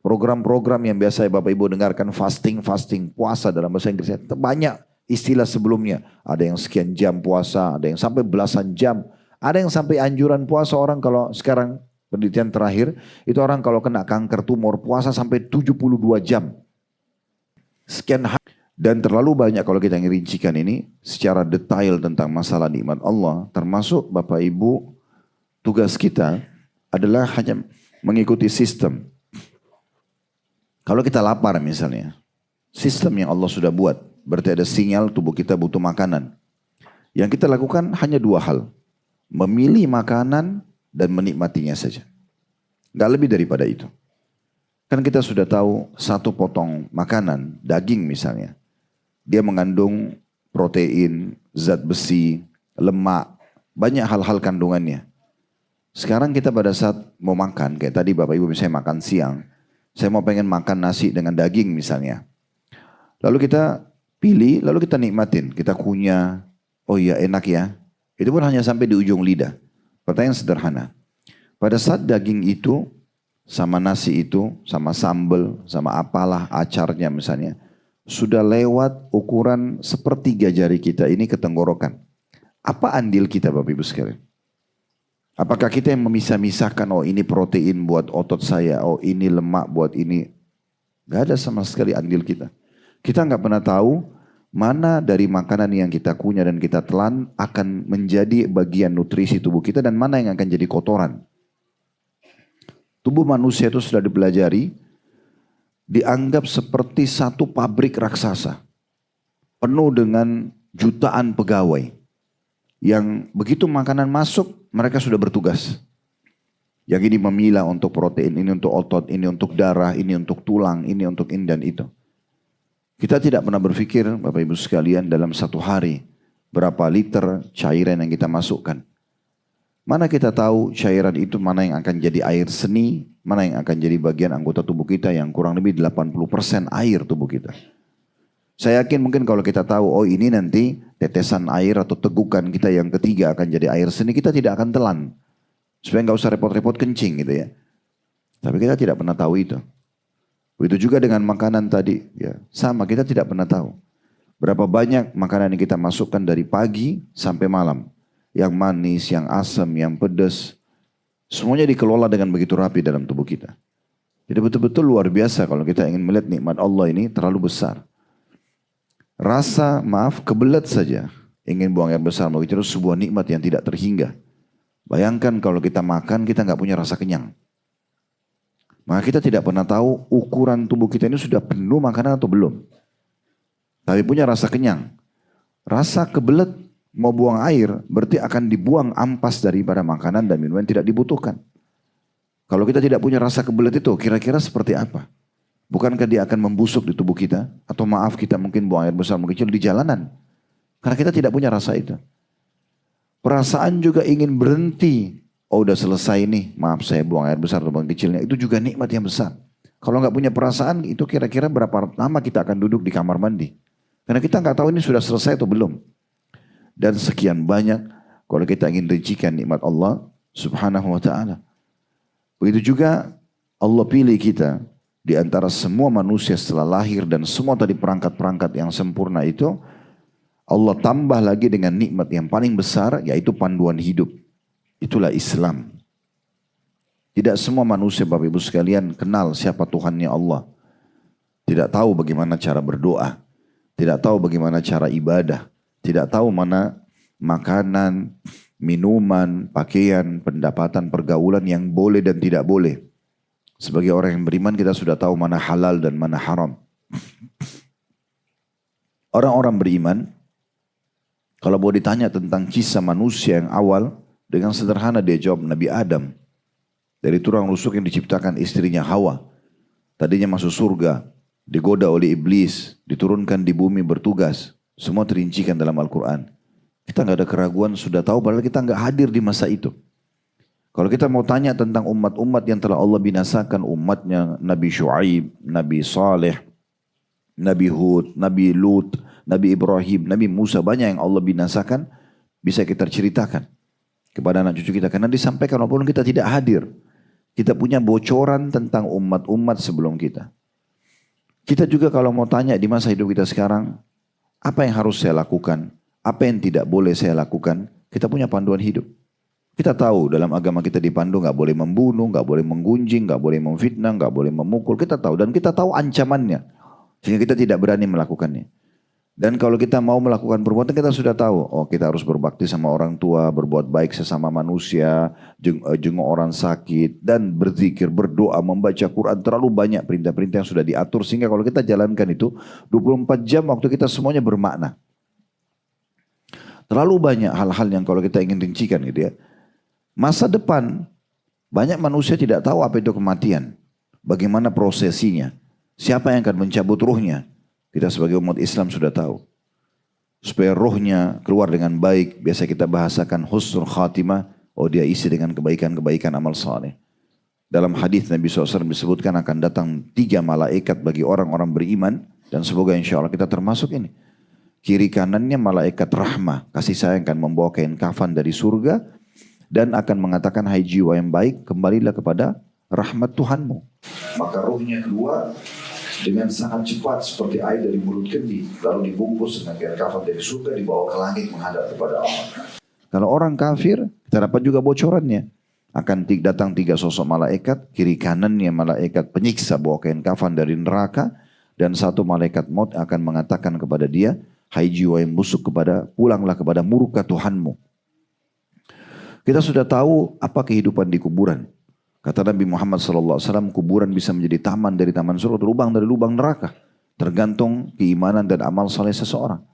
Program-program yang biasa Bapak Ibu dengarkan, fasting, puasa dalam bahasa Inggris. Banyak istilah sebelumnya. Ada yang sekian jam puasa, ada yang sampai belasan jam. Ada yang sampai anjuran puasa orang kalau sekarang penelitian terakhir, itu orang kalau kena kanker tumor puasa sampai 72 jam. Sekian hari. Dan terlalu banyak kalau kita ngerincikan ini secara detail tentang masalah nikmat Allah. Termasuk Bapak Ibu, tugas kita adalah hanya mengikuti sistem. Kalau kita lapar misalnya, sistem yang Allah sudah buat, berarti ada sinyal tubuh kita butuh makanan. Yang kita lakukan hanya dua hal. Memilih makanan dan menikmatinya saja. Gak lebih daripada itu. Kan kita sudah tahu satu potong makanan, daging misalnya. Dia mengandung protein, zat besi, lemak, banyak hal-hal kandungannya. Sekarang kita pada saat mau makan, kayak tadi Bapak Ibu misalnya makan siang. Saya mau pengen makan nasi dengan daging misalnya. Lalu kita pilih, lalu kita nikmatin, kita kunyah. Oh iya enak ya. Itu pun hanya sampai di ujung lidah. Pertanyaan sederhana. Pada saat daging itu, sama nasi itu, sama sambal, sama apalah acarnya misalnya. Sudah lewat ukuran sepertiga jari kita ini ke tenggorokan. Apa andil kita Bapak Ibu sekalian? Apakah kita yang memisah-misahkan, oh ini protein buat otot saya, oh ini lemak buat ini. Gak ada sama sekali andil kita. Kita gak pernah tahu mana dari makanan yang kita kunyah dan kita telan akan menjadi bagian nutrisi tubuh kita dan mana yang akan jadi kotoran. Tubuh manusia itu sudah dipelajari, dianggap seperti satu pabrik raksasa. Penuh dengan jutaan pegawai. Yang begitu makanan masuk, mereka sudah bertugas. Yang ini memilah untuk protein, ini untuk otot, ini untuk darah, ini untuk tulang, ini untuk ini dan itu. Kita tidak pernah berpikir, Bapak Ibu sekalian, dalam satu hari, berapa liter cairan yang kita masukkan. Mana kita tahu cairan itu mana yang akan jadi air seni, mana yang akan jadi bagian anggota tubuh kita yang kurang lebih 80% air tubuh kita. Saya yakin mungkin kalau kita tahu, oh ini nanti tetesan air atau tegukan kita yang ketiga akan jadi air seni, kita tidak akan telan. Supaya nggak usah repot-repot kencing gitu ya. Tapi kita tidak pernah tahu itu. Begitu juga dengan makanan tadi, ya sama kita tidak pernah tahu. Berapa banyak makanan yang kita masukkan dari pagi sampai malam. Yang manis, yang asam, yang pedas. Semuanya dikelola dengan begitu rapi dalam tubuh kita. Jadi betul-betul luar biasa kalau kita ingin melihat nikmat Allah ini terlalu besar. Rasa, kebelet saja. Ingin buang air besar, itu sebuah nikmat yang tidak terhingga. Bayangkan kalau kita makan, kita nggak punya rasa kenyang. Maka kita tidak pernah tahu ukuran tubuh kita ini sudah penuh makanan atau belum. Tapi punya rasa kenyang. Rasa kebelet, mau buang air, berarti akan dibuang ampas daripada makanan dan minuman yang tidak dibutuhkan. Kalau kita tidak punya rasa kebelet itu, kira-kira seperti apa? Bukankah dia akan membusuk di tubuh kita? Atau maaf kita mungkin buang air besar, mungkin kecil di jalanan. Karena kita tidak punya rasa itu. Perasaan juga ingin berhenti. Oh udah selesai nih, maaf saya buang air besar atau buang kecilnya. Itu juga nikmat yang besar. Kalau nggak punya perasaan, itu kira-kira berapa lama kita akan duduk di kamar mandi. Karena kita nggak tahu ini sudah selesai atau belum. Dan sekian banyak kalau kita ingin rincikan nikmat Allah subhanahu wa ta'ala. Begitu juga Allah pilih kita di antara semua manusia setelah lahir dan semua tadi perangkat-perangkat yang sempurna itu. Allah tambah lagi dengan nikmat yang paling besar yaitu panduan hidup. Itulah Islam. Tidak semua manusia Bapak Ibu sekalian kenal siapa Tuhannya Allah. Tidak tahu bagaimana cara berdoa. Tidak tahu bagaimana cara ibadah. Tidak tahu mana makanan, minuman, pakaian, pendapatan, pergaulan yang boleh dan tidak boleh. Sebagai orang yang beriman kita sudah tahu mana halal dan mana haram. Orang-orang beriman, kalau mau ditanya tentang kisah manusia yang awal, dengan sederhana dia jawab Nabi Adam. Dari tulang rusuk yang diciptakan istrinya Hawa. Tadinya masuk surga, digoda oleh iblis, diturunkan di bumi bertugas. Semua terincikan dalam Al-Quran. Kita nggak ada keraguan, sudah tahu padahal kita nggak hadir di masa itu. Kalau kita mau tanya tentang umat-umat yang telah Allah binasakan, umatnya Nabi Shu'aib, Nabi Saleh, Nabi Hud, Nabi Lut, Nabi Ibrahim, Nabi Musa, banyak yang Allah binasakan, bisa kita ceritakan kepada anak cucu kita. Karena disampaikan walaupun kita tidak hadir. Kita punya bocoran tentang umat-umat sebelum kita. Kita juga kalau mau tanya di masa hidup kita sekarang, apa yang harus saya lakukan? Apa yang tidak boleh saya lakukan? Kita punya panduan hidup. Kita tahu dalam agama kita dipandu nggak boleh membunuh, nggak boleh menggunjing, nggak boleh memfitnah, nggak boleh memukul. Kita tahu dan kita tahu ancamannya. Sehingga kita tidak berani melakukannya. Dan kalau kita mau melakukan perbuatan kita sudah tahu. Oh kita harus berbakti sama orang tua, berbuat baik sesama manusia, jenguk orang sakit. Dan berzikir, berdoa, membaca Quran. Terlalu banyak perintah-perintah yang sudah diatur. Sehingga kalau kita jalankan itu 24 jam waktu kita semuanya bermakna. Terlalu banyak hal-hal yang kalau kita ingin rincikan gitu ya. Masa depan, banyak manusia tidak tahu apa itu kematian. Bagaimana prosesinya. Siapa yang akan mencabut ruhnya. Kita sebagai umat Islam sudah tahu. Supaya rohnya keluar dengan baik. Biasa kita bahasakan husnul khatimah. Oh dia isi dengan kebaikan-kebaikan amal saleh. Dalam hadis Nabi SAW disebutkan akan datang 3 malaikat bagi orang-orang beriman. Dan semoga insya Allah kita termasuk ini. Kiri kanannya malaikat rahmah. Kasih sayang akan membawa kain kafan dari surga. Dan akan mengatakan hai jiwa yang baik. Kembalilah kepada rahmat Tuhanmu. Maka rohnya keluar. Dengan sangat cepat seperti air dari mulut kendi. Lalu dibungkus dengan kain kafan dari surga. Dibawa ke langit menghadap kepada Allah. Kalau orang kafir. Kita dapat juga bocorannya. Akan datang 3 sosok malaikat. Kiri kanannya malaikat penyiksa bawa kain kafan dari neraka. Dan 1 malaikat maut akan mengatakan kepada dia. Hai jiwa yang busuk pulanglah kepada murka Tuhanmu. Kita sudah tahu apa kehidupan di kuburan. Kata Nabi Muhammad SAW, kuburan bisa menjadi taman dari taman surga, lubang dari lubang neraka. Tergantung keimanan dan amal saleh seseorang.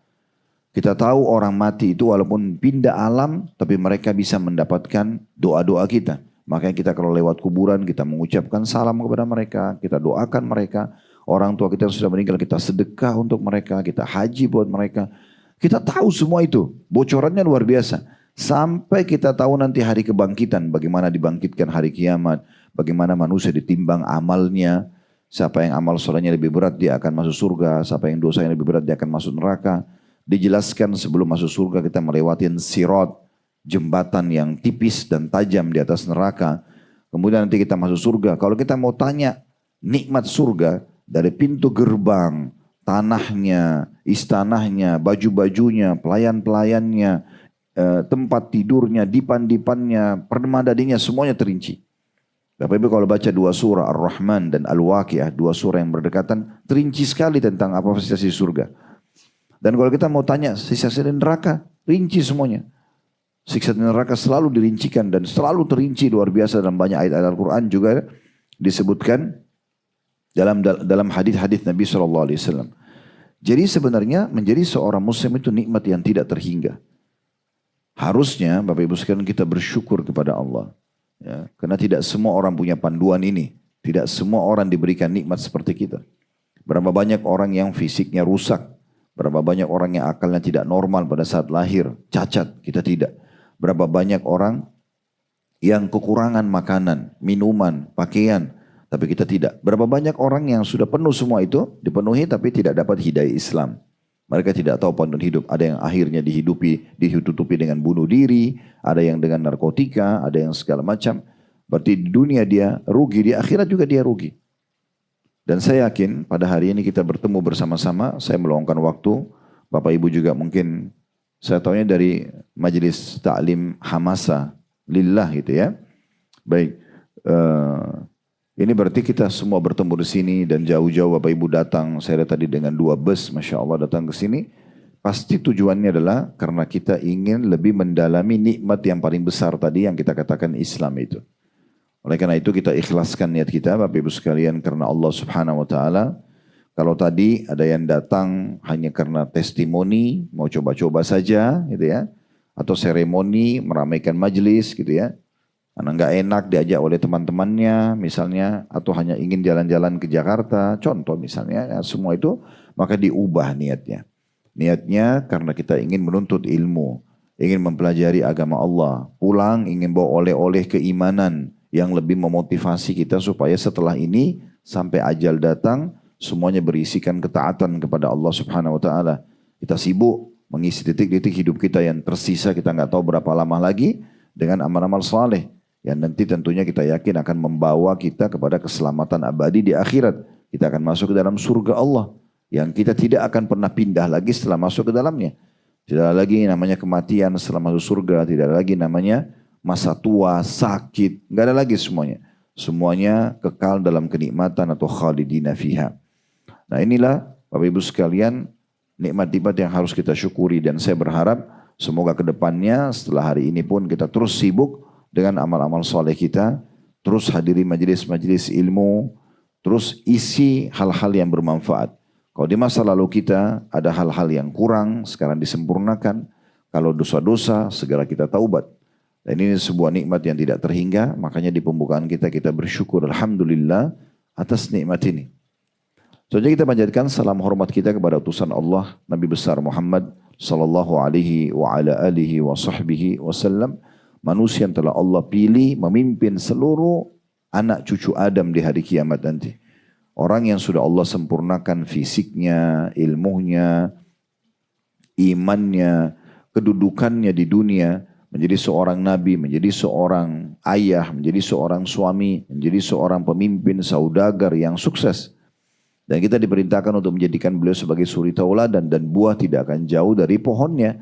Kita tahu orang mati itu walaupun pindah alam, tapi mereka bisa mendapatkan doa-doa kita. Makanya kita kalau lewat kuburan, kita mengucapkan salam kepada mereka, kita doakan mereka. Orang tua kita yang sudah meninggal, kita sedekah untuk mereka, kita haji buat mereka. Kita tahu semua itu, bocorannya luar biasa. Sampai kita tahu nanti hari kebangkitan, bagaimana dibangkitkan hari kiamat, bagaimana manusia ditimbang amalnya, siapa yang amal solehnya lebih berat dia akan masuk surga, siapa yang dosanya lebih berat dia akan masuk neraka. Dijelaskan sebelum masuk surga kita melewati sirat, jembatan yang tipis dan tajam di atas neraka. Kemudian nanti kita masuk surga. Kalau kita mau tanya nikmat surga dari pintu gerbang, tanahnya, istanahnya, baju-bajunya, pelayan-pelayannya, tempat tidurnya, dipan-dipannya, permadaninya semuanya terinci. Bapak Ibu kalau baca 2 surah Ar-Rahman dan Al-Waqiah, 2 surah yang berdekatan, terinci sekali tentang apa sisa-sisa surga. Dan kalau kita mau tanya sisa-sisa neraka, rinci semuanya. Siksa neraka selalu dirincikan dan selalu terinci luar biasa dalam banyak ayat-ayat Al-Quran juga disebutkan dalam hadis-hadis Nabi SAW. Jadi sebenarnya menjadi seorang muslim itu nikmat yang tidak terhingga. Harusnya Bapak Ibu sekalian kita bersyukur kepada Allah. Ya, karena tidak semua orang punya panduan ini. Tidak semua orang diberikan nikmat seperti kita. Berapa banyak orang yang fisiknya rusak. Berapa banyak orang yang akalnya tidak normal pada saat lahir. Cacat, kita tidak. Berapa banyak orang yang kekurangan makanan, minuman, pakaian. Tapi kita tidak. Berapa banyak orang yang sudah penuh semua itu. Dipenuhi tapi tidak dapat hidayah Islam. Mereka tidak tahu panduan hidup. Ada yang akhirnya ditutupi dengan bunuh diri. Ada yang dengan narkotika. Ada yang segala macam. Berarti di dunia dia rugi. Di akhirat juga dia rugi. Dan saya yakin pada hari ini kita bertemu bersama-sama. Saya meluangkan waktu. Bapak Ibu juga mungkin. Saya tahunya dari majelis ta'lim Hamasa. Lillah gitu ya. Baik. Ini berarti kita semua bertemu di sini dan jauh-jauh Bapak Ibu datang. Saya lihat tadi dengan 2 bus, Masya Allah datang ke sini. Pasti tujuannya adalah karena kita ingin lebih mendalami nikmat yang paling besar tadi yang kita katakan Islam itu. Oleh karena itu kita ikhlaskan niat kita Bapak Ibu sekalian karena Allah Subhanahu Wa Taala. Kalau tadi ada yang datang hanya karena testimoni, mau coba-coba saja gitu ya. Atau seremoni, meramaikan majelis gitu ya. Karena nggak enak diajak oleh teman-temannya misalnya atau hanya ingin jalan-jalan ke Jakarta contoh misalnya ya, semua itu maka diubah niatnya. Niatnya karena kita ingin menuntut ilmu, ingin mempelajari agama Allah, pulang ingin bawa oleh-oleh keimanan yang lebih memotivasi kita supaya setelah ini sampai ajal datang semuanya berisikan ketaatan kepada Allah Subhanahu Wa Taala. Kita sibuk mengisi detik-detik hidup kita yang tersisa kita nggak tahu berapa lama lagi dengan amal-amal saleh. yang nanti tentunya kita yakin akan membawa kita kepada keselamatan abadi di akhirat. Kita akan masuk ke dalam surga Allah yang kita tidak akan pernah pindah lagi setelah masuk ke dalamnya. Tidak ada lagi namanya kematian setelah masuk surga, tidak ada lagi namanya masa tua, sakit, nggak ada lagi semuanya. Semuanya kekal dalam kenikmatan atau khalidina fiha. Nah inilah Bapak Ibu sekalian nikmat-nikmat yang harus kita syukuri dan saya berharap semoga ke depannya setelah hari ini pun kita terus sibuk dengan amal-amal soleh kita, terus hadiri majelis-majelis ilmu, terus isi hal-hal yang bermanfaat. Kalau di masa lalu kita ada hal-hal yang kurang, sekarang disempurnakan. Kalau dosa-dosa, segera kita taubat. Dan ini sebuah nikmat yang tidak terhingga, makanya di pembukaan kita bersyukur Alhamdulillah atas nikmat ini. Selanjutnya kita panjatkan salam hormat kita kepada utusan Allah, Nabi besar Muhammad sallallahu alaihi wa ala alihi wa sahbihi wasallam, manusia yang telah Allah pilih memimpin seluruh anak cucu Adam di hari kiamat nanti. Orang yang sudah Allah sempurnakan fisiknya, ilmunya, imannya, kedudukannya di dunia, menjadi seorang nabi, menjadi seorang ayah, menjadi seorang suami, menjadi seorang pemimpin, saudagar yang sukses. Dan kita diperintahkan untuk menjadikan beliau sebagai suri tauladan dan buah tidak akan jauh dari pohonnya.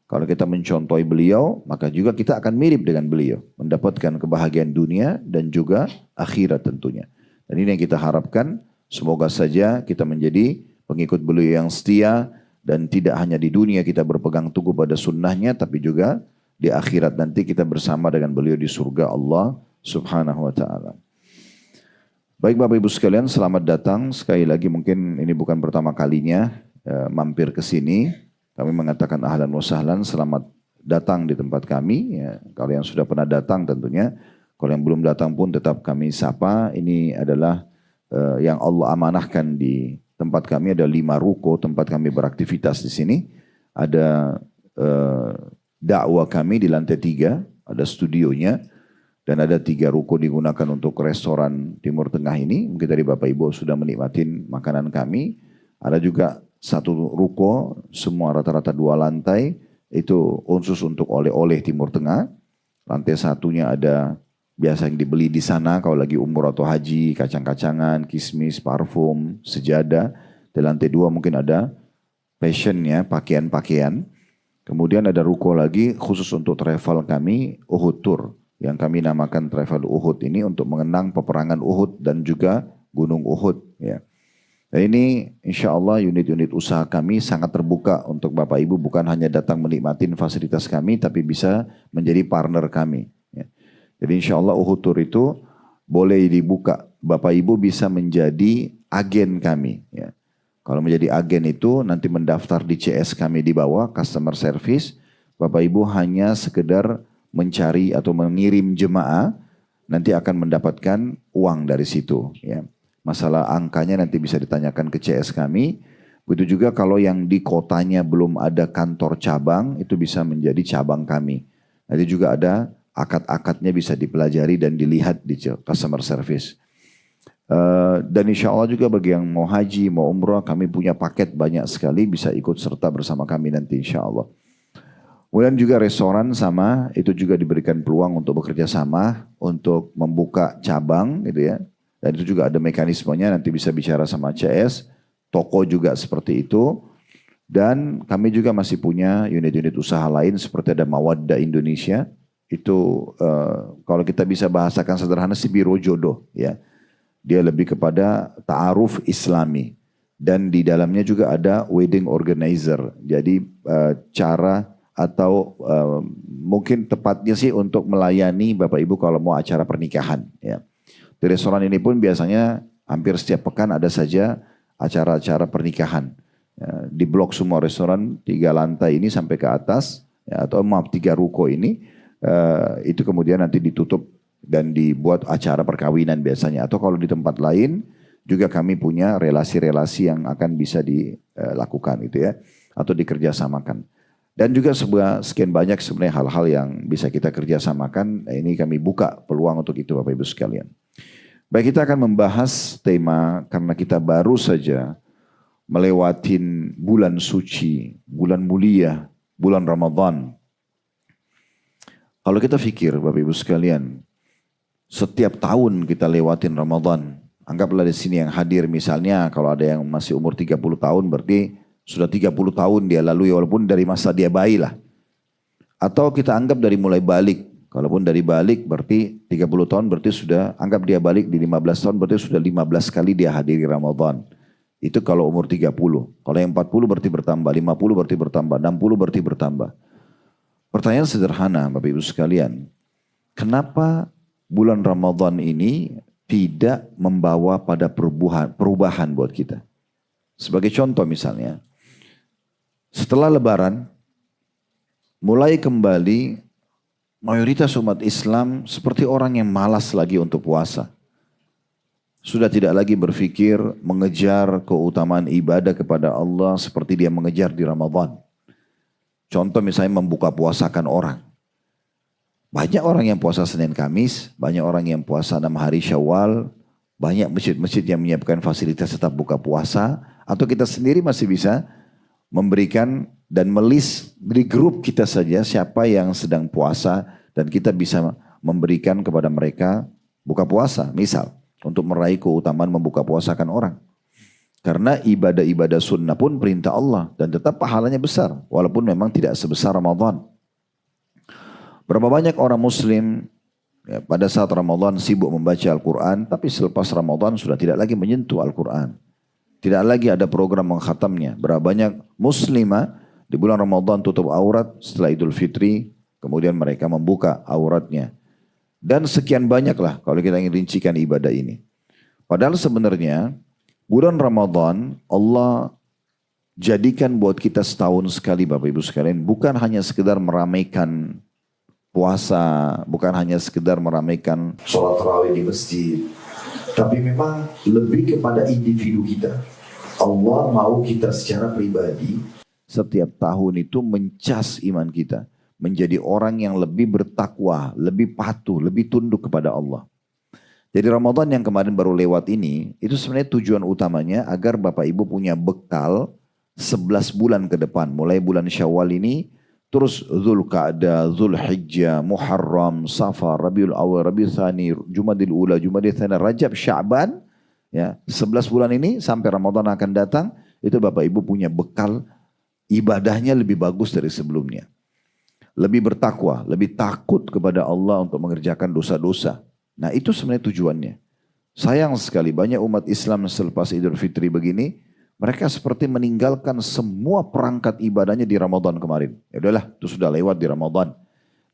Kalau kita mencontohi beliau, maka juga kita akan mirip dengan beliau. Mendapatkan kebahagiaan dunia dan juga akhirat tentunya. Dan ini yang kita harapkan, semoga saja kita menjadi pengikut beliau yang setia. Dan tidak hanya di dunia kita berpegang teguh pada sunnahnya, tapi juga di akhirat nanti kita bersama dengan beliau di surga Allah subhanahu wa ta'ala. Baik Bapak Ibu sekalian, selamat datang. Sekali lagi mungkin ini bukan pertama kalinya mampir ke sini. Kami mengatakan ahlan wa sahlan, selamat datang di tempat kami. Ya, kalau yang sudah pernah datang tentunya, kalau yang belum datang pun tetap kami sapa. Ini adalah yang Allah amanahkan di tempat kami. Ada 5 ruko tempat kami beraktivitas di sini. Ada dakwah kami di lantai 3, ada studionya. Dan ada 3 ruko digunakan untuk restoran Timur Tengah ini. Mungkin tadi Bapak Ibu sudah menikmatin makanan kami. Ada juga 1 ruko, semua rata-rata 2 lantai. Itu khusus untuk oleh-oleh Timur Tengah. Lantai 1-nya ada biasa yang dibeli di sana kalau lagi umroh atau haji, kacang-kacangan, kismis, parfum, sejadah. Di lantai 2 mungkin ada fashionnya, pakaian-pakaian. Kemudian ada ruko lagi khusus untuk travel kami, Uhud Tour. Yang kami namakan Travel Uhud ini untuk mengenang peperangan Uhud dan juga Gunung Uhud. Ya. Dan ini insya Allah unit-unit usaha kami sangat terbuka untuk Bapak Ibu. Bukan hanya datang menikmati fasilitas kami, tapi bisa menjadi partner kami. Ya. Jadi insya Allah Uhud Tour itu boleh dibuka. Bapak Ibu bisa menjadi agen kami. Ya. Kalau menjadi agen itu nanti mendaftar di CS kami di bawah, Customer Service. Bapak Ibu hanya sekedar mencari atau mengirim jemaah, nanti akan mendapatkan uang dari situ. Ya. Masalah angkanya nanti bisa ditanyakan ke CS kami. Begitu juga kalau yang di kotanya belum ada kantor cabang, itu bisa menjadi cabang kami. Nanti juga ada akad-akadnya bisa dipelajari dan dilihat di customer service. Dan insya Allah juga bagi yang mau haji, mau umrah, kami punya paket banyak sekali, bisa ikut serta bersama kami nanti insya Allah. Kemudian juga restoran sama, itu juga diberikan peluang untuk bekerja sama, untuk membuka cabang gitu ya. Dan itu juga ada mekanismenya, nanti bisa bicara sama CS, toko juga seperti itu. Dan kami juga masih punya unit-unit usaha lain seperti ada Mawaddah Indonesia. Itu kalau kita bisa bahasakan sederhana sih biro jodoh ya. Dia lebih kepada ta'aruf islami. Dan di dalamnya juga ada wedding organizer. Jadi cara atau mungkin tepatnya sih untuk melayani Bapak Ibu kalau mau acara pernikahan. Ya. Di restoran ini pun biasanya hampir setiap pekan ada saja acara-acara pernikahan. Ya, di blok semua restoran 3 lantai ini sampai ke atas, ya, atau maaf 3 ruko ini, itu kemudian nanti ditutup dan dibuat acara perkawinan biasanya. Atau kalau di tempat lain juga kami punya relasi-relasi yang akan bisa dilakukan gitu ya, atau dikerjasamakan. Dan juga sekian banyak sebenarnya hal-hal yang bisa kita kerjasamakan. Nah, ini kami buka peluang untuk itu Bapak Ibu sekalian. Baik, kita akan membahas tema karena kita baru saja melewatin bulan suci, bulan mulia, bulan Ramadan. Kalau kita pikir Bapak Ibu sekalian, setiap tahun kita lewatin Ramadan. Anggaplah di sini yang hadir misalnya kalau ada yang masih umur 30 tahun berarti sudah 30 tahun dia lalui walaupun dari masa dia bayi lah. Atau kita anggap dari mulai balik. Kalaupun dari balik berarti 30 tahun berarti sudah anggap dia balik di 15 tahun berarti sudah 15 kali dia hadiri Ramadan. Itu kalau umur 30. Kalau yang 40 berarti bertambah, 50 berarti bertambah, 60 berarti bertambah. Pertanyaan sederhana Bapak Ibu sekalian. Kenapa bulan Ramadan ini tidak membawa pada perubahan buat kita? Sebagai contoh misalnya, setelah Lebaran, mulai kembali mayoritas umat Islam seperti orang yang malas lagi untuk puasa. Sudah tidak lagi berpikir mengejar keutamaan ibadah kepada Allah seperti dia mengejar di Ramadan. Contoh misalnya membuka puasakan orang. Banyak orang yang puasa Senin Kamis, banyak orang yang puasa 6 hari Syawal, banyak masjid-masjid yang menyiapkan fasilitas tetap buka puasa, atau kita sendiri masih bisa memberikan dan melis di grup kita saja siapa yang sedang puasa dan kita bisa memberikan kepada mereka buka puasa, misal untuk meraih keutamaan membuka puasakan orang. Karena ibadah-ibadah sunnah pun perintah Allah dan tetap pahalanya besar walaupun memang tidak sebesar Ramadan. Berapa banyak orang muslim ya, pada saat Ramadan sibuk membaca Al-Quran, tapi selepas Ramadan sudah tidak lagi menyentuh Al-Quran. Tidak lagi ada program mengkhatamnya. Berapa banyak muslimah di bulan Ramadan tutup aurat, setelah Idul Fitri, kemudian mereka membuka auratnya. Dan sekian banyaklah kalau kita ingin rincikan ibadah ini. Padahal sebenarnya bulan Ramadan Allah jadikan buat kita setahun sekali Bapak Ibu sekalian. Bukan hanya sekedar meramaikan puasa, bukan hanya sekedar meramaikan sholat tarawih di masjid, tapi memang lebih kepada individu kita. Allah mau kita secara pribadi setiap tahun itu mencas iman kita, menjadi orang yang lebih bertakwa, lebih patuh, lebih tunduk kepada Allah. Jadi Ramadan yang kemarin baru lewat ini, itu sebenarnya tujuan utamanya agar Bapak Ibu punya bekal 11 bulan ke depan, mulai bulan Syawal ini, terus Dzulqa'dah, Dzulhijjah, Muharram, Safar, Rabiul Awal, Rabiul Tsani, Jumadil Ula, Jumadil Tsani, Rajab, Sya'ban. Ya, 11 bulan ini sampai Ramadan akan datang, itu Bapak Ibu punya bekal ibadahnya lebih bagus dari sebelumnya. Lebih bertakwa, lebih takut kepada Allah untuk mengerjakan dosa-dosa. Nah itu sebenarnya tujuannya. Sayang sekali banyak umat Islam selepas Idul Fitri begini, mereka seperti meninggalkan semua perangkat ibadahnya di Ramadan kemarin. Ya udahlah, itu sudah lewat di Ramadan.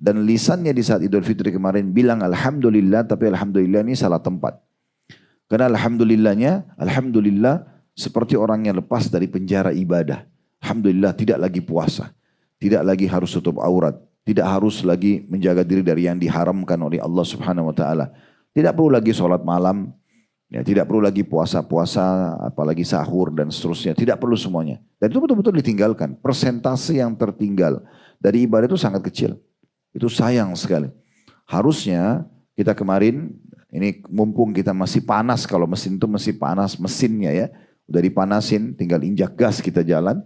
Dan lisannya di saat Idul Fitri kemarin bilang Alhamdulillah, tapi Alhamdulillah ini salah tempat. Karena Alhamdulillah seperti orang yang lepas dari penjara ibadah. Alhamdulillah tidak lagi puasa. Tidak lagi harus tutup aurat. Tidak harus lagi menjaga diri dari yang diharamkan oleh Allah Subhanahu wa taala. Tidak perlu lagi sholat malam. Ya, tidak perlu lagi puasa-puasa, apalagi sahur dan seterusnya. Tidak perlu semuanya. Dan itu betul-betul ditinggalkan. Persentase yang tertinggal dari ibadah itu sangat kecil. Itu sayang sekali. Harusnya kita kemarin, ini mumpung kita masih panas, kalau mesin itu masih panas mesinnya ya. Udah dipanasin, tinggal injak gas kita jalan.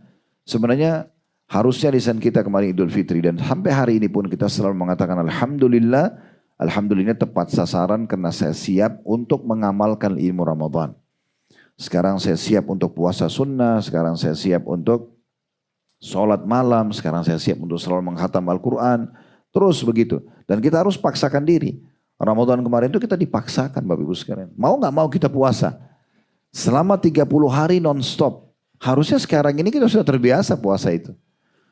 Sebenarnya harusnya lisan kita kemarin Idul Fitri. Dan sampai hari ini pun kita selalu mengatakan Alhamdulillah. Alhamdulillah tepat sasaran karena saya siap untuk mengamalkan ilmu Ramadan. Sekarang saya siap untuk puasa sunnah, sekarang saya siap untuk sholat malam, sekarang saya siap untuk selalu menghatam Al-Quran. Terus begitu. Dan kita harus paksakan diri. Ramadan kemarin itu kita dipaksakan Bapak Ibu sekalian. Mau gak mau kita puasa. Selama 30 hari non-stop. Harusnya sekarang ini kita sudah terbiasa puasa itu.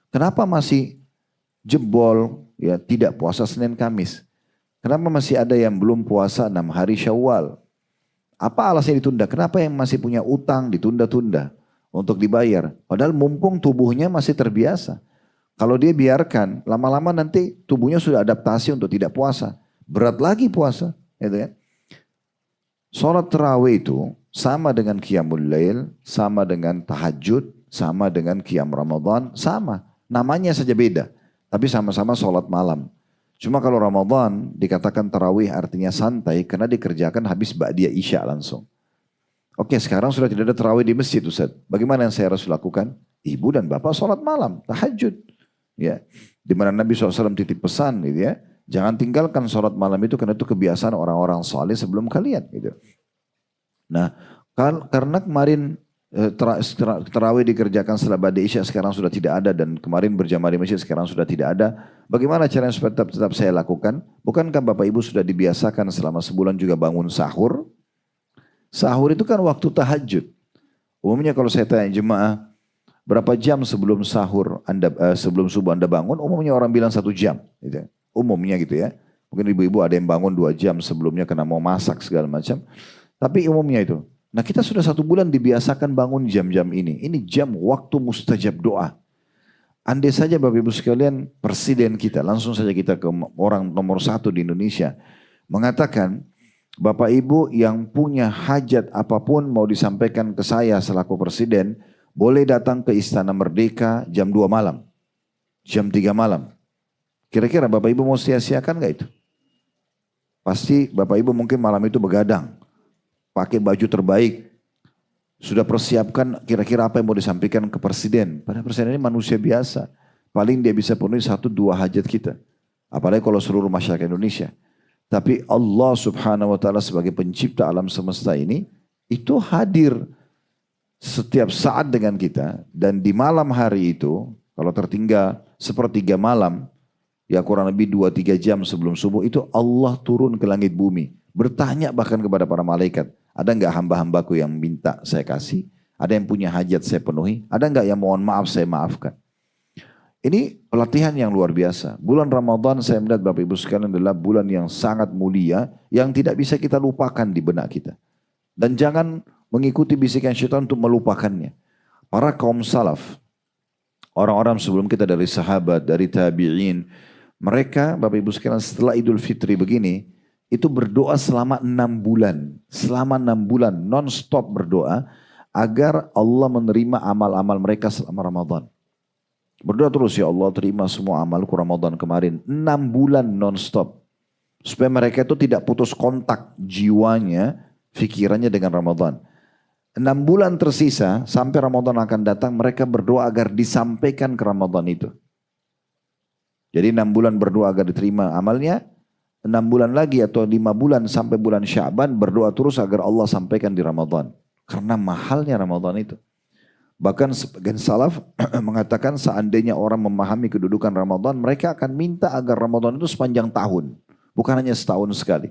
Kenapa masih jebol, ya tidak puasa Senin Kamis? Kenapa masih ada yang belum puasa 6 hari Syawal? Apa alasannya ditunda? Kenapa yang masih punya utang ditunda-tunda untuk dibayar? Padahal mumpung tubuhnya masih terbiasa. Kalau dia biarkan, lama-lama nanti tubuhnya sudah adaptasi untuk tidak puasa. Berat lagi puasa. Gitu kan? Sholat tarawih itu sama dengan qiyamul lail, sama dengan tahajud, sama dengan qiyam Ramadan, sama. Namanya saja beda. Tapi sama-sama sholat malam. Cuma kalau Ramadan dikatakan tarawih artinya santai karena dikerjakan habis ba'diyah isya langsung. Oke, sekarang sudah tidak ada tarawih di masjid Ustaz. Bagaimana yang saya harus lakukan? Ibu dan bapak sholat malam, tahajud. Ya, di mana Nabi SAW titip pesan gitu ya. Jangan tinggalkan sholat malam itu karena itu kebiasaan orang-orang saleh sebelum kalian. Gitu. Nah, karena kemarin tarawih dikerjakan setelah Ba'da Isya sekarang sudah tidak ada dan kemarin berjamaah di masjid sekarang sudah tidak ada. Bagaimana caranya supaya tetap saya lakukan? Bukankah Bapak Ibu sudah dibiasakan selama sebulan juga bangun sahur? Sahur itu kan waktu tahajud. Umumnya kalau saya tanya jemaah, berapa jam sebelum sahur sebelum subuh Anda bangun? Umumnya orang bilang 1 jam. Gitu. Umumnya gitu ya. Mungkin ibu-ibu ada yang bangun 2 jam sebelumnya karena mau masak segala macam. Tapi umumnya itu. Nah kita sudah 1 bulan dibiasakan bangun jam-jam ini. Ini jam waktu mustajab doa. Andai saja Bapak Ibu sekalian presiden kita, langsung saja kita ke orang nomor 1 di Indonesia. Mengatakan, Bapak Ibu yang punya hajat apapun mau disampaikan ke saya selaku presiden, boleh datang ke Istana Merdeka jam 2 malam. Jam 3 malam. Kira-kira Bapak Ibu mau sia-siakan gak itu? Pasti Bapak Ibu mungkin malam itu begadang. Pakai baju terbaik, sudah persiapkan kira-kira apa yang mau disampaikan ke presiden. Padahal presiden ini manusia biasa, paling dia bisa penuhi 1-2 hajat kita. Apalagi kalau seluruh masyarakat Indonesia. Tapi Allah subhanahu wa ta'ala sebagai pencipta alam semesta ini, itu hadir setiap saat dengan kita. Dan di malam hari itu, kalau tertinggal 1/3 malam, ya kurang lebih 2-3 jam sebelum subuh, itu Allah turun ke langit bumi. Bertanya bahkan kepada para malaikat, ada enggak hamba-hambaku yang minta saya kasih? Ada yang punya hajat saya penuhi? Ada enggak yang mohon maaf saya maafkan? Ini pelatihan yang luar biasa. Bulan Ramadan saya melihat Bapak Ibu sekalian adalah bulan yang sangat mulia, yang tidak bisa kita lupakan di benak kita. Dan jangan mengikuti bisikan syaitan untuk melupakannya. Para kaum salaf, orang-orang sebelum kita dari sahabat, dari tabi'in, mereka Bapak Ibu sekalian setelah Idul Fitri begini, itu berdoa selama 6 bulan. Selama 6 bulan non-stop berdoa agar Allah menerima amal-amal mereka selama Ramadan. Berdoa terus, ya Allah terima semua amalku Ramadan kemarin. 6 bulan non-stop. Supaya mereka itu tidak putus kontak jiwanya, fikirannya dengan Ramadan. 6 bulan tersisa sampai Ramadan akan datang, mereka berdoa agar disampaikan ke Ramadan itu. Jadi 6 bulan berdoa agar diterima amalnya. 6 bulan lagi atau 5 bulan sampai bulan Sya'ban berdoa terus agar Allah sampaikan di Ramadan. Karena mahalnya Ramadan itu. Bahkan sebagian salaf mengatakan seandainya orang memahami kedudukan Ramadan, mereka akan minta agar Ramadan itu sepanjang tahun. Bukan hanya setahun sekali.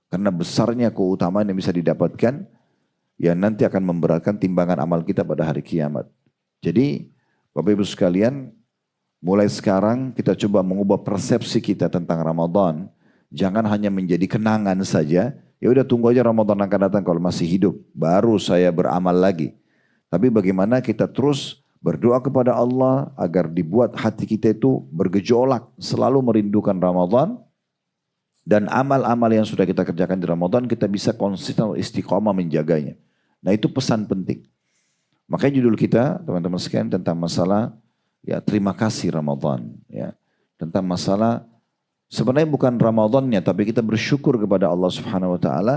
Karena besarnya keutamaan yang bisa didapatkan, yang nanti akan memberatkan timbangan amal kita pada hari kiamat. Jadi Bapak Ibu sekalian, mulai sekarang kita coba mengubah persepsi kita tentang Ramadan. Jangan hanya menjadi kenangan saja. Ya udah tunggu aja Ramadan akan datang kalau masih hidup. Baru saya beramal lagi. Tapi bagaimana kita terus berdoa kepada Allah agar dibuat hati kita itu bergejolak. Selalu merindukan Ramadan. Dan amal-amal yang sudah kita kerjakan di Ramadan kita bisa konsisten istiqomah menjaganya. Nah itu pesan penting. Makanya judul kita teman-teman sekalian tentang masalah ya terima kasih Ramadan. Ya, tentang masalah sebenarnya bukan Ramadannya, tapi kita bersyukur kepada Allah Subhanahu Wa Taala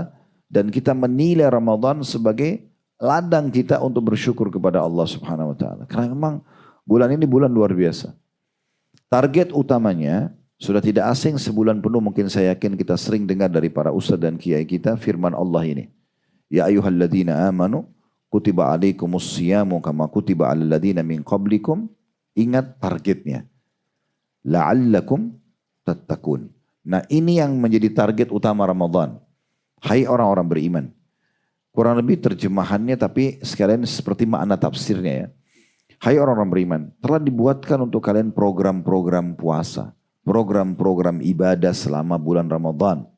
dan kita menilai Ramadan sebagai ladang kita untuk bersyukur kepada Allah Subhanahu Wa Taala. Karena memang bulan ini bulan luar biasa. Target utamanya sudah tidak asing sebulan penuh, mungkin saya yakin kita sering dengar dari para ustadz dan kiai kita firman Allah ini. Ya ayyuhalladzina amanu kutiba alaikumus siyamu kama kutiba alal ladzina min qablikum. Ingat targetnya. La'allakum tattaqun. Nah ini yang menjadi target utama Ramadan. Hai orang-orang beriman. Kurang lebih terjemahannya tapi sekalian seperti makna tafsirnya ya. Hai orang-orang beriman. Telah dibuatkan untuk kalian program-program puasa. Program-program ibadah selama bulan Ramadan.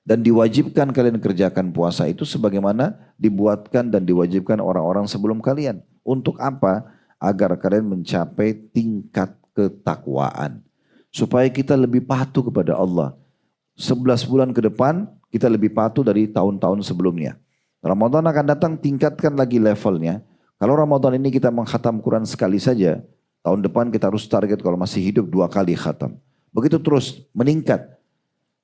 Dan diwajibkan kalian kerjakan puasa itu sebagaimana dibuatkan dan diwajibkan orang-orang sebelum kalian. Untuk apa? Agar kalian mencapai tingkat ketakwaan. Supaya kita lebih patuh kepada Allah. 11 bulan ke depan kita lebih patuh dari tahun-tahun sebelumnya. Ramadan akan datang, tingkatkan lagi levelnya. Kalau Ramadan ini kita mengkhatam Quran sekali saja, tahun depan kita harus target kalau masih hidup 2 kali khatam. Begitu terus meningkat.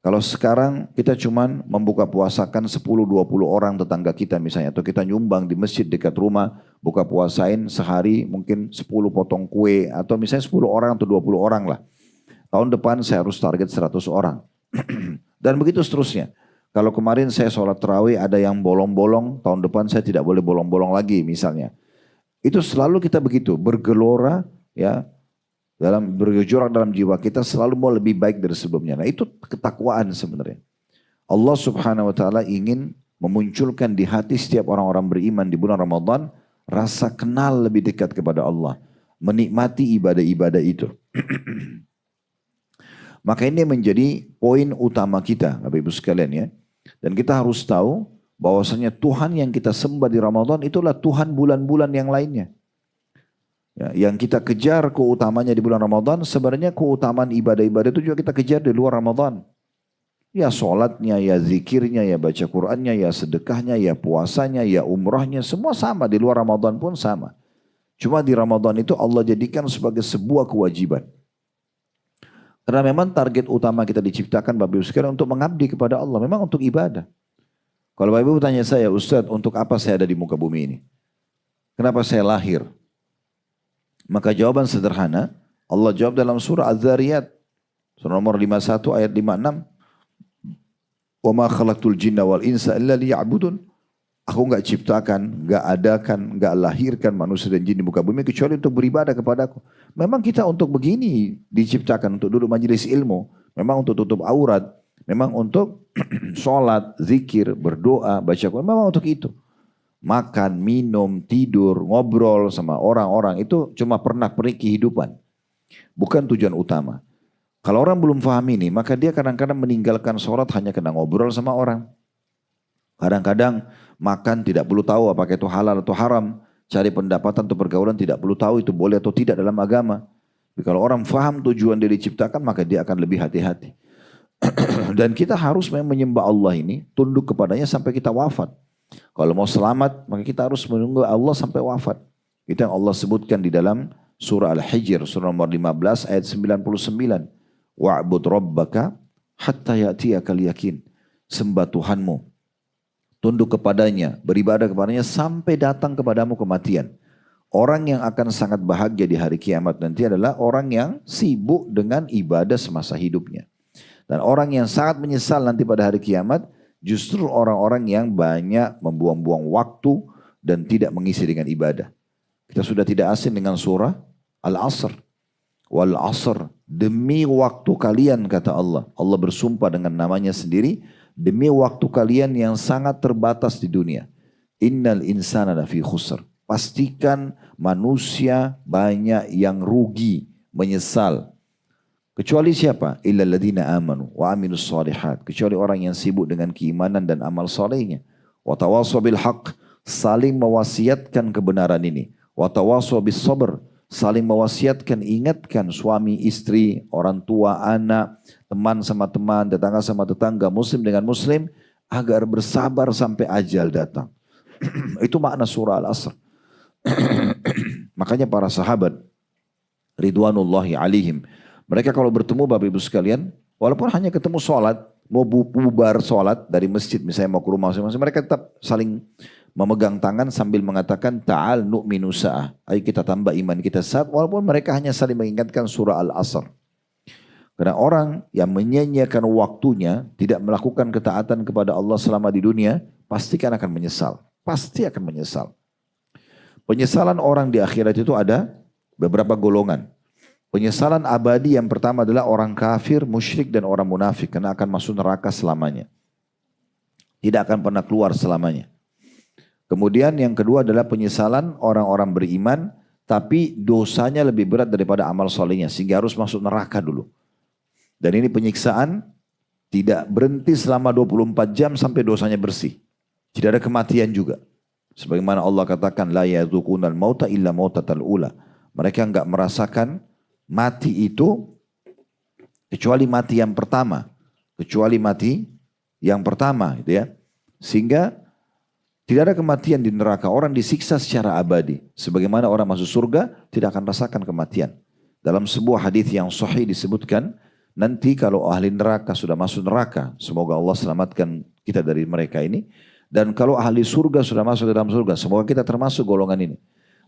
Kalau sekarang kita cuman membuka puasakan 10-20 orang tetangga kita misalnya. Atau kita nyumbang di masjid dekat rumah. Buka puasain sehari mungkin 10 potong kue. Atau misalnya 10 orang atau 20 orang lah. tahun depan saya harus target 100 orang. Dan begitu seterusnya. Kalau kemarin saya sholat tarawih ada yang bolong-bolong, tahun depan saya tidak boleh bolong-bolong lagi misalnya. Itu selalu kita begitu, bergelora ya, bergejolak dalam jiwa kita selalu mau lebih baik dari sebelumnya. Nah itu ketakwaan sebenarnya. Allah Subhanahu wa taala ingin memunculkan di hati setiap orang-orang beriman di bulan Ramadan rasa kenal lebih dekat kepada Allah, menikmati ibadah-ibadah itu. Maka ini menjadi poin utama kita, Bapak Ibu sekalian ya. Dan kita harus tahu bahwasanya Tuhan yang kita sembah di Ramadan itulah Tuhan bulan-bulan yang lainnya. Ya, yang kita kejar keutamanya di bulan Ramadan, sebenarnya keutamaan ibadah-ibadah itu juga kita kejar di luar Ramadan. Ya sholatnya, ya zikirnya, ya baca Qur'annya, ya sedekahnya, ya puasanya, ya umrahnya, semua sama di luar Ramadan pun sama. Cuma di Ramadan itu Allah jadikan sebagai sebuah kewajiban. Karena memang target utama kita diciptakan Bapak Ibu sekalian untuk mengabdi kepada Allah, memang untuk ibadah. Kalau Bapak Ibu tanya saya, Ustaz, untuk apa saya ada di muka bumi ini? Kenapa saya lahir? Maka jawaban sederhana, Allah jawab dalam surah Az-Zariyat, surah nomor 51 ayat 56. Wa ma khalaqtul jinna wal insa illa liya'budun. Aku enggak ciptakan, enggak adakan, enggak lahirkan manusia dan jin di muka bumi kecuali untuk beribadah kepadaku. Memang kita untuk begini diciptakan, untuk duduk majelis ilmu, memang untuk tutup aurat, memang untuk sholat, zikir, berdoa, baca Quran, memang untuk itu. Makan, minum, tidur, ngobrol sama orang-orang itu cuma pernak-pernik kehidupan. Bukan tujuan utama. Kalau orang belum paham ini, maka dia kadang-kadang meninggalkan sholat hanya kena ngobrol sama orang. Kadang-kadang makan tidak perlu tahu apakah itu halal atau haram. Cari pendapatan atau pergaulan tidak perlu tahu itu boleh atau tidak dalam agama. Tapi kalau orang paham tujuan dia diciptakan, maka dia akan lebih hati-hati. Dan kita harus menyembah Allah ini, tunduk kepadanya sampai kita wafat. Kalau mau selamat, maka kita harus menunggu Allah sampai wafat. Itu yang Allah sebutkan di dalam surah Al-Hijr, surah nomor 15 ayat 99. Wa'bud rabbaka hatta ya'tiyakal yakin. Sembah Tuhanmu, tunduk kepadanya, beribadah kepadanya sampai datang kepadamu kematian. Orang yang akan sangat bahagia di hari kiamat nanti adalah orang yang sibuk dengan ibadah semasa hidupnya. Dan orang yang sangat menyesal nanti pada hari kiamat justru orang-orang yang banyak membuang-buang waktu dan tidak mengisi dengan ibadah. Kita sudah tidak asing dengan surah Al-Asr. Wal asr, demi waktu kalian kata Allah. Allah bersumpah dengan namanya sendiri, demi waktu kalian yang sangat terbatas di dunia. Innal insana lafi khusr. Pastikan manusia banyak yang rugi, menyesal. Kecuali siapa? Illal ladzina amanu wa amilus shalihat. Kecuali orang yang sibuk dengan keimanan dan amal salehnya. Wa tawassaw bil haqq, saling mewasiatkan kebenaran ini. Wa tawassaw bis sabr, saling mewasiatkan, ingatkan suami, istri, orang tua, anak, teman sama teman, tetangga sama tetangga, muslim dengan muslim, agar bersabar sampai ajal datang. Itu makna surah Al-Asr. Makanya para sahabat, ridwanullahi alaihim, mereka kalau bertemu Bapak Ibu sekalian, walaupun hanya ketemu sholat, mau bubar sholat dari masjid, misalnya mau ke rumah masing-masing, mereka tetap saling memegang tangan sambil mengatakan ta'al nu'minu sa'ah. Ayo kita tambah iman kita saat walaupun mereka hanya saling mengingatkan surah Al-Asr. Karena orang yang menyia-nyiakan waktunya tidak melakukan ketaatan kepada Allah selama di dunia pastikan akan menyesal. Pasti akan menyesal. Penyesalan orang di akhirat itu ada beberapa golongan. Penyesalan abadi yang pertama adalah orang kafir, musyrik dan orang munafik karena akan masuk neraka selamanya. Tidak akan pernah keluar selamanya. Kemudian yang kedua adalah penyesalan orang-orang beriman tapi dosanya lebih berat daripada amal solehnya sehingga harus masuk neraka dulu. Dan ini penyiksaan tidak berhenti selama 24 jam sampai dosanya bersih. Tidak ada kematian juga. Sebagaimana Allah katakan la yadzuqunal mauta illa mautatal ula. Mereka enggak merasakan mati itu kecuali mati yang pertama. Kecuali mati yang pertama gitu ya. Sehingga tidak ada kematian di neraka. Orang disiksa secara abadi. Sebagaimana orang masuk surga tidak akan rasakan kematian. Dalam sebuah hadis yang sahih disebutkan, nanti kalau ahli neraka sudah masuk neraka, semoga Allah selamatkan kita dari mereka ini. Dan kalau ahli surga sudah masuk ke dalam surga, semoga kita termasuk golongan ini.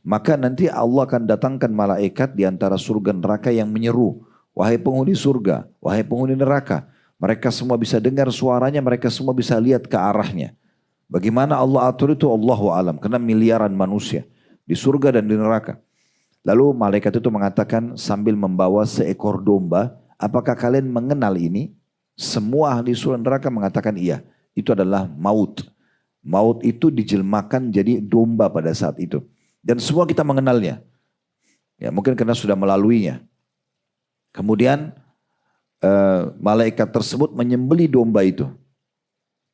Maka nanti Allah akan datangkan malaikat di antara surga neraka yang menyeru, wahai penghuni surga, wahai penghuni neraka. Mereka semua bisa dengar suaranya, mereka semua bisa lihat ke arahnya. Bagaimana Allah atur itu Allahu alam, karena miliaran manusia di surga dan di neraka. Lalu malaikat itu mengatakan sambil membawa seekor domba, apakah kalian mengenal ini? Semua ahli surga dan neraka mengatakan iya. Itu adalah maut. Maut itu dijelmakan jadi domba pada saat itu. Dan semua kita mengenalnya. Ya, mungkin karena sudah melaluinya. Kemudian malaikat tersebut menyembelih domba itu.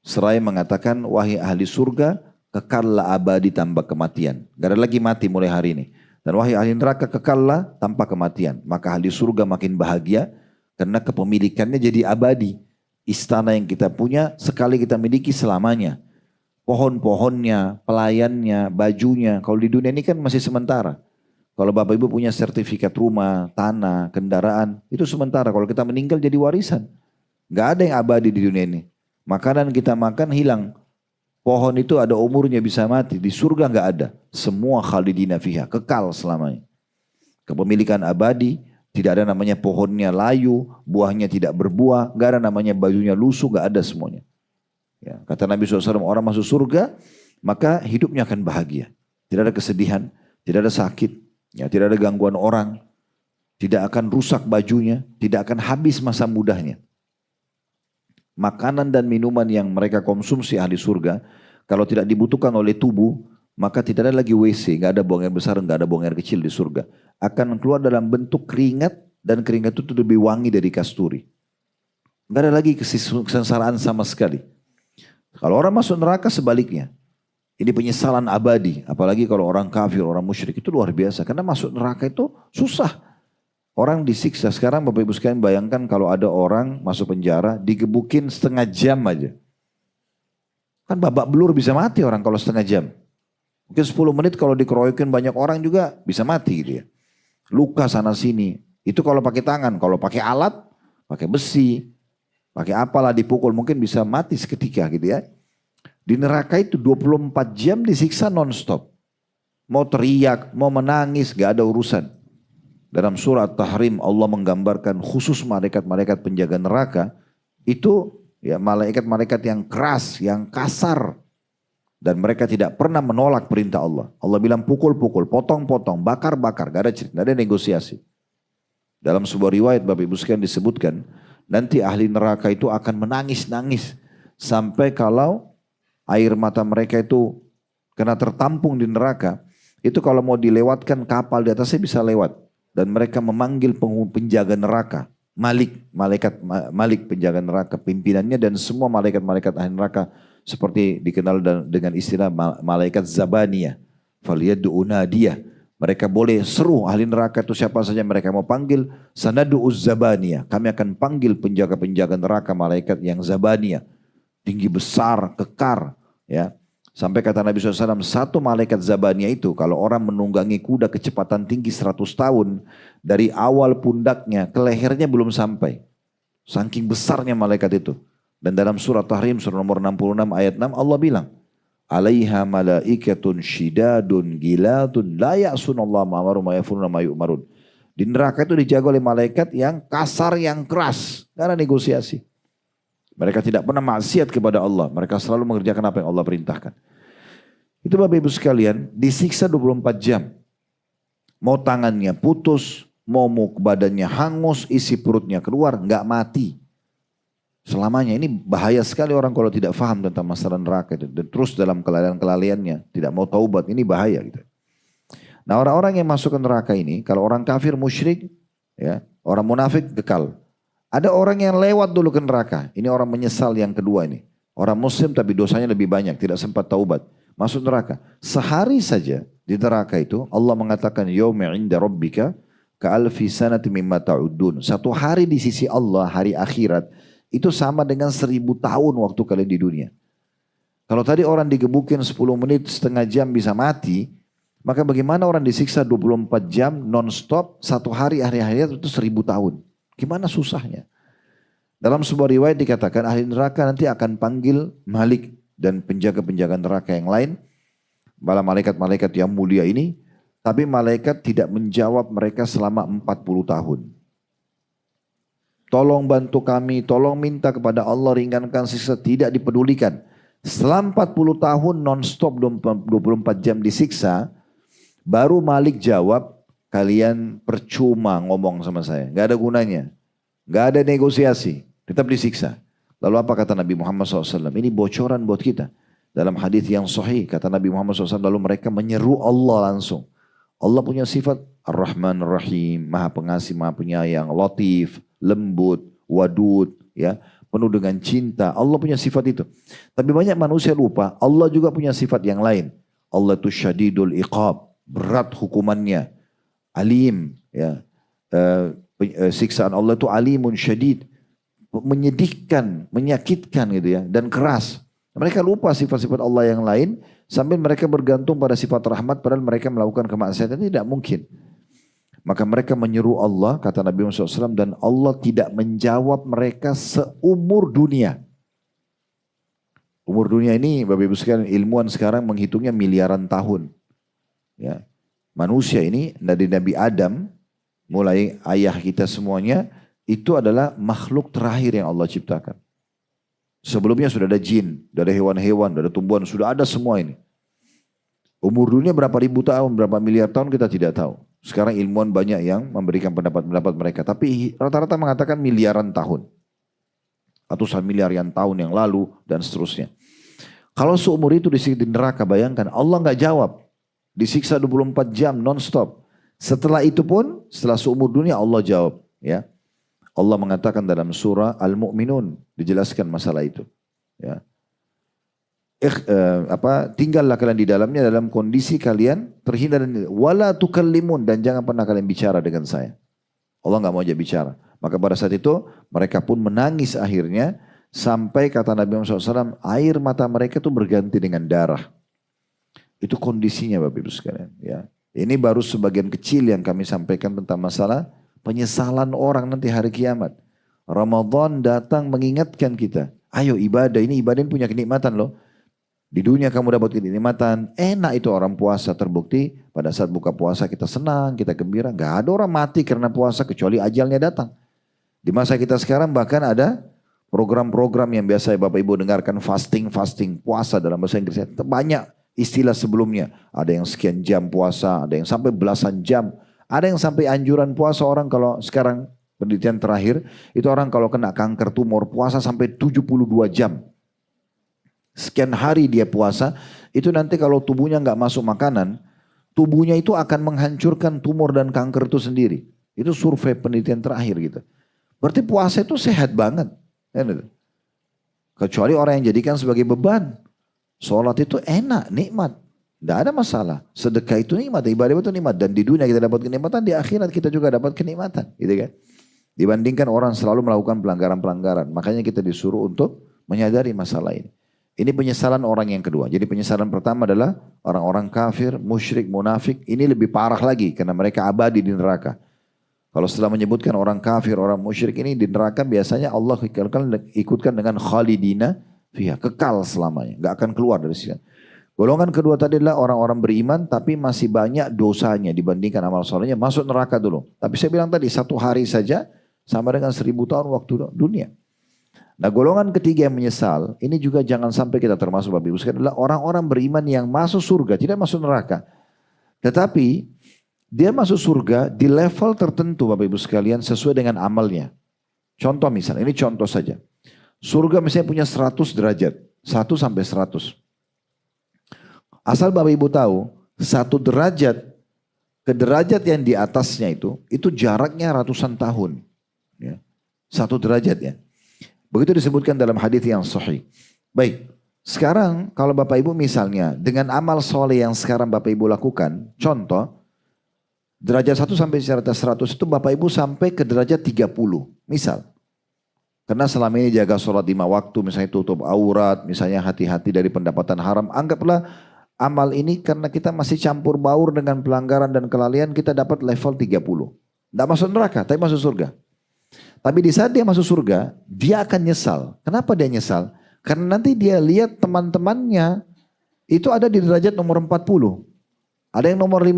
Seraya mengatakan, wahai ahli surga, kekallah abadi tanpa kematian. Gak ada lagi mati mulai hari ini. Dan wahai ahli neraka, kekallah tanpa kematian. Maka ahli surga makin bahagia karena kepemilikannya jadi abadi. Istana yang kita punya sekali kita miliki selamanya. Pohon-pohonnya, pelayannya, bajunya. Kalau di dunia ini kan masih sementara. Kalau Bapak Ibu punya sertifikat rumah, tanah, kendaraan, itu sementara. Kalau kita meninggal jadi warisan. Gak ada yang abadi di dunia ini. Makanan kita makan hilang. Pohon itu ada umurnya bisa mati. Di surga nggak ada. Semua khalidina fiha. Kekal selamanya. Kepemilikan abadi. Tidak ada namanya pohonnya layu. Buahnya tidak berbuah. Nggak ada namanya bajunya lusuh. Nggak ada semuanya. Ya, kata Nabi SAW, orang masuk surga. Maka hidupnya akan bahagia. Tidak ada kesedihan. Tidak ada sakit. Ya, tidak ada gangguan orang. Tidak akan rusak bajunya. Tidak akan habis masa mudanya. Makanan dan minuman yang mereka konsumsi ahli surga, kalau tidak dibutuhkan oleh tubuh, maka tidak ada lagi WC, nggak ada buang air besar, nggak ada buang air kecil di surga. Akan keluar dalam bentuk keringat, dan keringat itu lebih wangi dari kasturi. Nggak ada lagi kesengsaraan sama sekali. Kalau orang masuk neraka sebaliknya, ini penyesalan abadi, apalagi kalau orang kafir, orang musyrik, itu luar biasa. Karena masuk neraka itu susah. Orang disiksa. Sekarang Bapak Ibu sekalian bayangkan kalau ada orang masuk penjara digebukin setengah jam aja. Kan babak belur bisa mati orang kalau setengah jam. Mungkin 10 menit kalau dikeroyokin banyak orang juga bisa mati gitu ya. Luka sana sini. Itu kalau pakai tangan. Kalau pakai alat, pakai besi, pakai apalah dipukul mungkin bisa mati seketika gitu ya. Di neraka itu 24 jam disiksa non-stop. Mau teriak, mau menangis, gak ada urusan. Dalam surat Tahrim Allah menggambarkan khusus malaikat-malaikat penjaga neraka itu ya malaikat-malaikat yang keras, yang kasar dan mereka tidak pernah menolak perintah Allah. Allah bilang pukul-pukul, potong-potong, bakar-bakar, gak ada cerita, gak ada negosiasi. Dalam sebuah riwayat Bapak Ibu sekalian disebutkan nanti ahli neraka itu akan menangis-nangis sampai kalau air mata mereka itu kena tertampung di neraka, itu kalau mau dilewatkan kapal di atasnya bisa lewat. Dan mereka memanggil penjaga neraka, Malik penjaga neraka, pimpinannya dan semua malaikat-malaikat ahli neraka seperti dikenal dengan istilah malaikat Zabaniyah, faliyad'u nadiyah. Mereka boleh seru ahli neraka itu siapa saja mereka mau panggil, sanadu'uz Zabaniyah. Kami akan panggil penjaga-penjaga neraka malaikat yang Zabaniyah, tinggi besar, kekar, ya. Sampai kata Nabi SAW, satu malaikat Zabaniyah itu kalau orang menunggangi kuda kecepatan tinggi 100 tahun, dari awal pundaknya ke lehernya belum sampai. Saking besarnya malaikat itu. Dan dalam surat Tahrim, surah nomor 66 ayat 6, Allah bilang, alaiha malaikatun syidadun giladun la ya'sunallah ma'amarum ma yafuruna ma yu'marun. Di neraka itu dijaga oleh malaikat yang kasar, yang keras. Gak ada negosiasi. Mereka tidak pernah maksiat kepada Allah. Mereka selalu mengerjakan apa yang Allah perintahkan. Itu Bapak Ibu sekalian, disiksa 24 jam. Mau tangannya putus, mau badannya hangus, isi perutnya keluar, nggak mati. Selamanya ini bahaya sekali orang kalau tidak paham tentang masalah neraka itu. Dan terus dalam kelalaian-kelalaiannya, tidak mau taubat, ini bahaya gitu. Nah orang-orang yang masuk ke neraka ini, kalau orang kafir musyrik, ya, orang munafik kekal. Ada orang yang lewat dulu ke neraka. Ini orang menyesal yang kedua ini. Orang muslim tapi dosanya lebih banyak. Tidak sempat taubat. Masuk neraka. Sehari saja di neraka itu Allah mengatakan yauma 'inda rabbika ka'alfi sanati mimma ta'udun. Satu hari di sisi Allah, hari akhirat, itu sama dengan 1000 tahun waktu kalian di dunia. Kalau tadi orang digebukin 10 menit, setengah jam bisa mati, maka bagaimana orang disiksa 24 jam non-stop, satu hari akhirat itu 1000 tahun. Gimana susahnya? Dalam sebuah riwayat dikatakan ahli neraka nanti akan panggil Malik dan penjaga-penjaga neraka yang lain. Malah malaikat-malaikat yang mulia ini. Tapi malaikat tidak menjawab mereka selama 40 tahun. tolong bantu kami, tolong minta kepada Allah ringankan siksa, tidak dipedulikan. Setelah 40 tahun non-stop 24 jam disiksa, baru Malik jawab, kalian percuma ngomong sama saya, gak ada gunanya, gak ada negosiasi, tetap disiksa. Lalu apa kata Nabi Muhammad SAW? Ini bocoran buat kita. Dalam hadis yang sahih kata Nabi Muhammad SAW, lalu mereka menyeru Allah langsung. Allah punya sifat Ar-Rahman Ar-Rahim, Maha Pengasih, Maha Penyayang, Latif, lembut, wadud, ya, penuh dengan cinta. Allah punya sifat itu. Tapi banyak manusia lupa, Allah juga punya sifat yang lain. Allah itu syadidul iqab, berat hukumannya, alim, ya. Siksaan Allah itu alimun syadid, menyedihkan, menyakitkan gitu ya, dan keras. Mereka lupa sifat-sifat Allah yang lain sambil mereka bergantung pada sifat rahmat padahal mereka melakukan kemaksiatan, tidak mungkin. Maka mereka menyeru Allah, kata Nabi Muhammad SAW, dan Allah tidak menjawab mereka seumur dunia. Umur dunia ini Bapak Ibu sekalian, ilmuwan sekarang menghitungnya miliaran tahun. Ya. Manusia ini dari Nabi Adam, mulai ayah kita semuanya, itu adalah makhluk terakhir yang Allah ciptakan. Sebelumnya sudah ada jin, sudah ada hewan-hewan, sudah ada tumbuhan, sudah ada semua ini. Umur dunia berapa ribu tahun, berapa miliar tahun kita tidak tahu. Sekarang ilmuwan banyak yang memberikan pendapat-pendapat mereka. Tapi rata-rata mengatakan miliaran tahun. Ratusan miliaran tahun yang lalu dan seterusnya. Kalau seumur itu disiksa di neraka, bayangkan Allah nggak jawab. Disiksa 24 jam non-stop. Setelah itu pun, setelah seumur dunia Allah jawab. Ya. Allah mengatakan dalam surah Al-Mu'minun, dijelaskan masalah itu. Ya. Tinggallah kalian di dalamnya dalam kondisi kalian terhindar dan wala tukallimun, dan jangan pernah kalian bicara dengan saya. Allah nggak mau aja bicara. Maka pada saat itu mereka pun menangis akhirnya sampai kata Nabi Muhammad SAW, air mata mereka itu berganti dengan darah. Itu kondisinya Bapak Ibu sekalian. Ya. Ini baru sebagian kecil yang kami sampaikan tentang masalah penyesalan orang nanti hari kiamat. Ramadan datang mengingatkan kita. Ayo ibadah, ini ibadah punya kenikmatan loh. Di dunia kamu dapat kenikmatan, enak itu orang puasa, terbukti pada saat buka puasa kita senang, kita gembira. Gak ada orang mati karena puasa kecuali ajalnya datang. Di masa kita sekarang bahkan ada program-program yang biasa Bapak Ibu dengarkan, fasting, puasa dalam bahasa Inggris. Banyak istilah sebelumnya. Ada yang sekian jam puasa, ada yang sampai belasan jam. Ada yang sampai anjuran puasa orang kalau sekarang penelitian terakhir, itu orang kalau kena kanker tumor puasa sampai 72 jam. Sekian hari dia puasa, itu nanti kalau tubuhnya nggak masuk makanan, tubuhnya itu akan menghancurkan tumor dan kanker itu sendiri. Itu survei penelitian terakhir gitu. Berarti puasa itu sehat banget. Kecuali orang yang jadikan sebagai beban. Sholat itu enak, nikmat. Tidak ada masalah. Sedekah itu nikmat, ibadah itu nikmat. Dan di dunia kita dapat kenikmatan, di akhirat kita juga dapat kenikmatan. Gitu kan? Dibandingkan orang selalu melakukan pelanggaran-pelanggaran. Makanya kita disuruh untuk menyadari masalah ini. Ini penyesalan orang yang kedua. Jadi penyesalan pertama adalah orang-orang kafir, musyrik, munafik. Ini lebih parah lagi karena mereka abadi di neraka. Kalau setelah menyebutkan orang kafir, orang musyrik ini di neraka biasanya Allah ikutkan dengan khalidina fiha, kekal selamanya. Gak akan keluar dari sini. Golongan kedua tadi adalah orang-orang beriman tapi masih banyak dosanya dibandingkan amal solehnya, masuk neraka dulu. Tapi saya bilang tadi 1 hari saja sama dengan 1000 tahun waktu dunia. Nah golongan ketiga yang menyesal, ini juga jangan sampai kita termasuk Bapak Ibu sekalian, adalah orang-orang beriman yang masuk surga, tidak masuk neraka. Tetapi dia masuk surga di level tertentu Bapak Ibu sekalian sesuai dengan amalnya. Contoh misalnya, ini contoh saja. Surga misalnya punya 100 derajat, 1 sampai 100. Asal Bapak Ibu tahu, 1 derajat ke derajat yang di atasnya itu jaraknya ratusan tahun. Ya. 1 derajat ya. Begitu disebutkan dalam hadis yang sahih. Baik, sekarang kalau Bapak Ibu misalnya dengan amal soleh yang sekarang Bapak Ibu lakukan, contoh, derajat 1 sampai derajat 100 itu Bapak Ibu sampai ke derajat 30, misal. Karena selama ini jaga sholat 5 waktu, misalnya tutup aurat, misalnya hati-hati dari pendapatan haram, anggaplah amal ini karena kita masih campur baur dengan pelanggaran dan kelalaian, kita dapat level 30. Tidak masuk neraka, tapi masuk surga. Tapi di saat dia masuk surga, dia akan nyesal. Kenapa dia nyesal? Karena nanti dia lihat teman-temannya itu ada di derajat nomor 40. Ada yang nomor 50,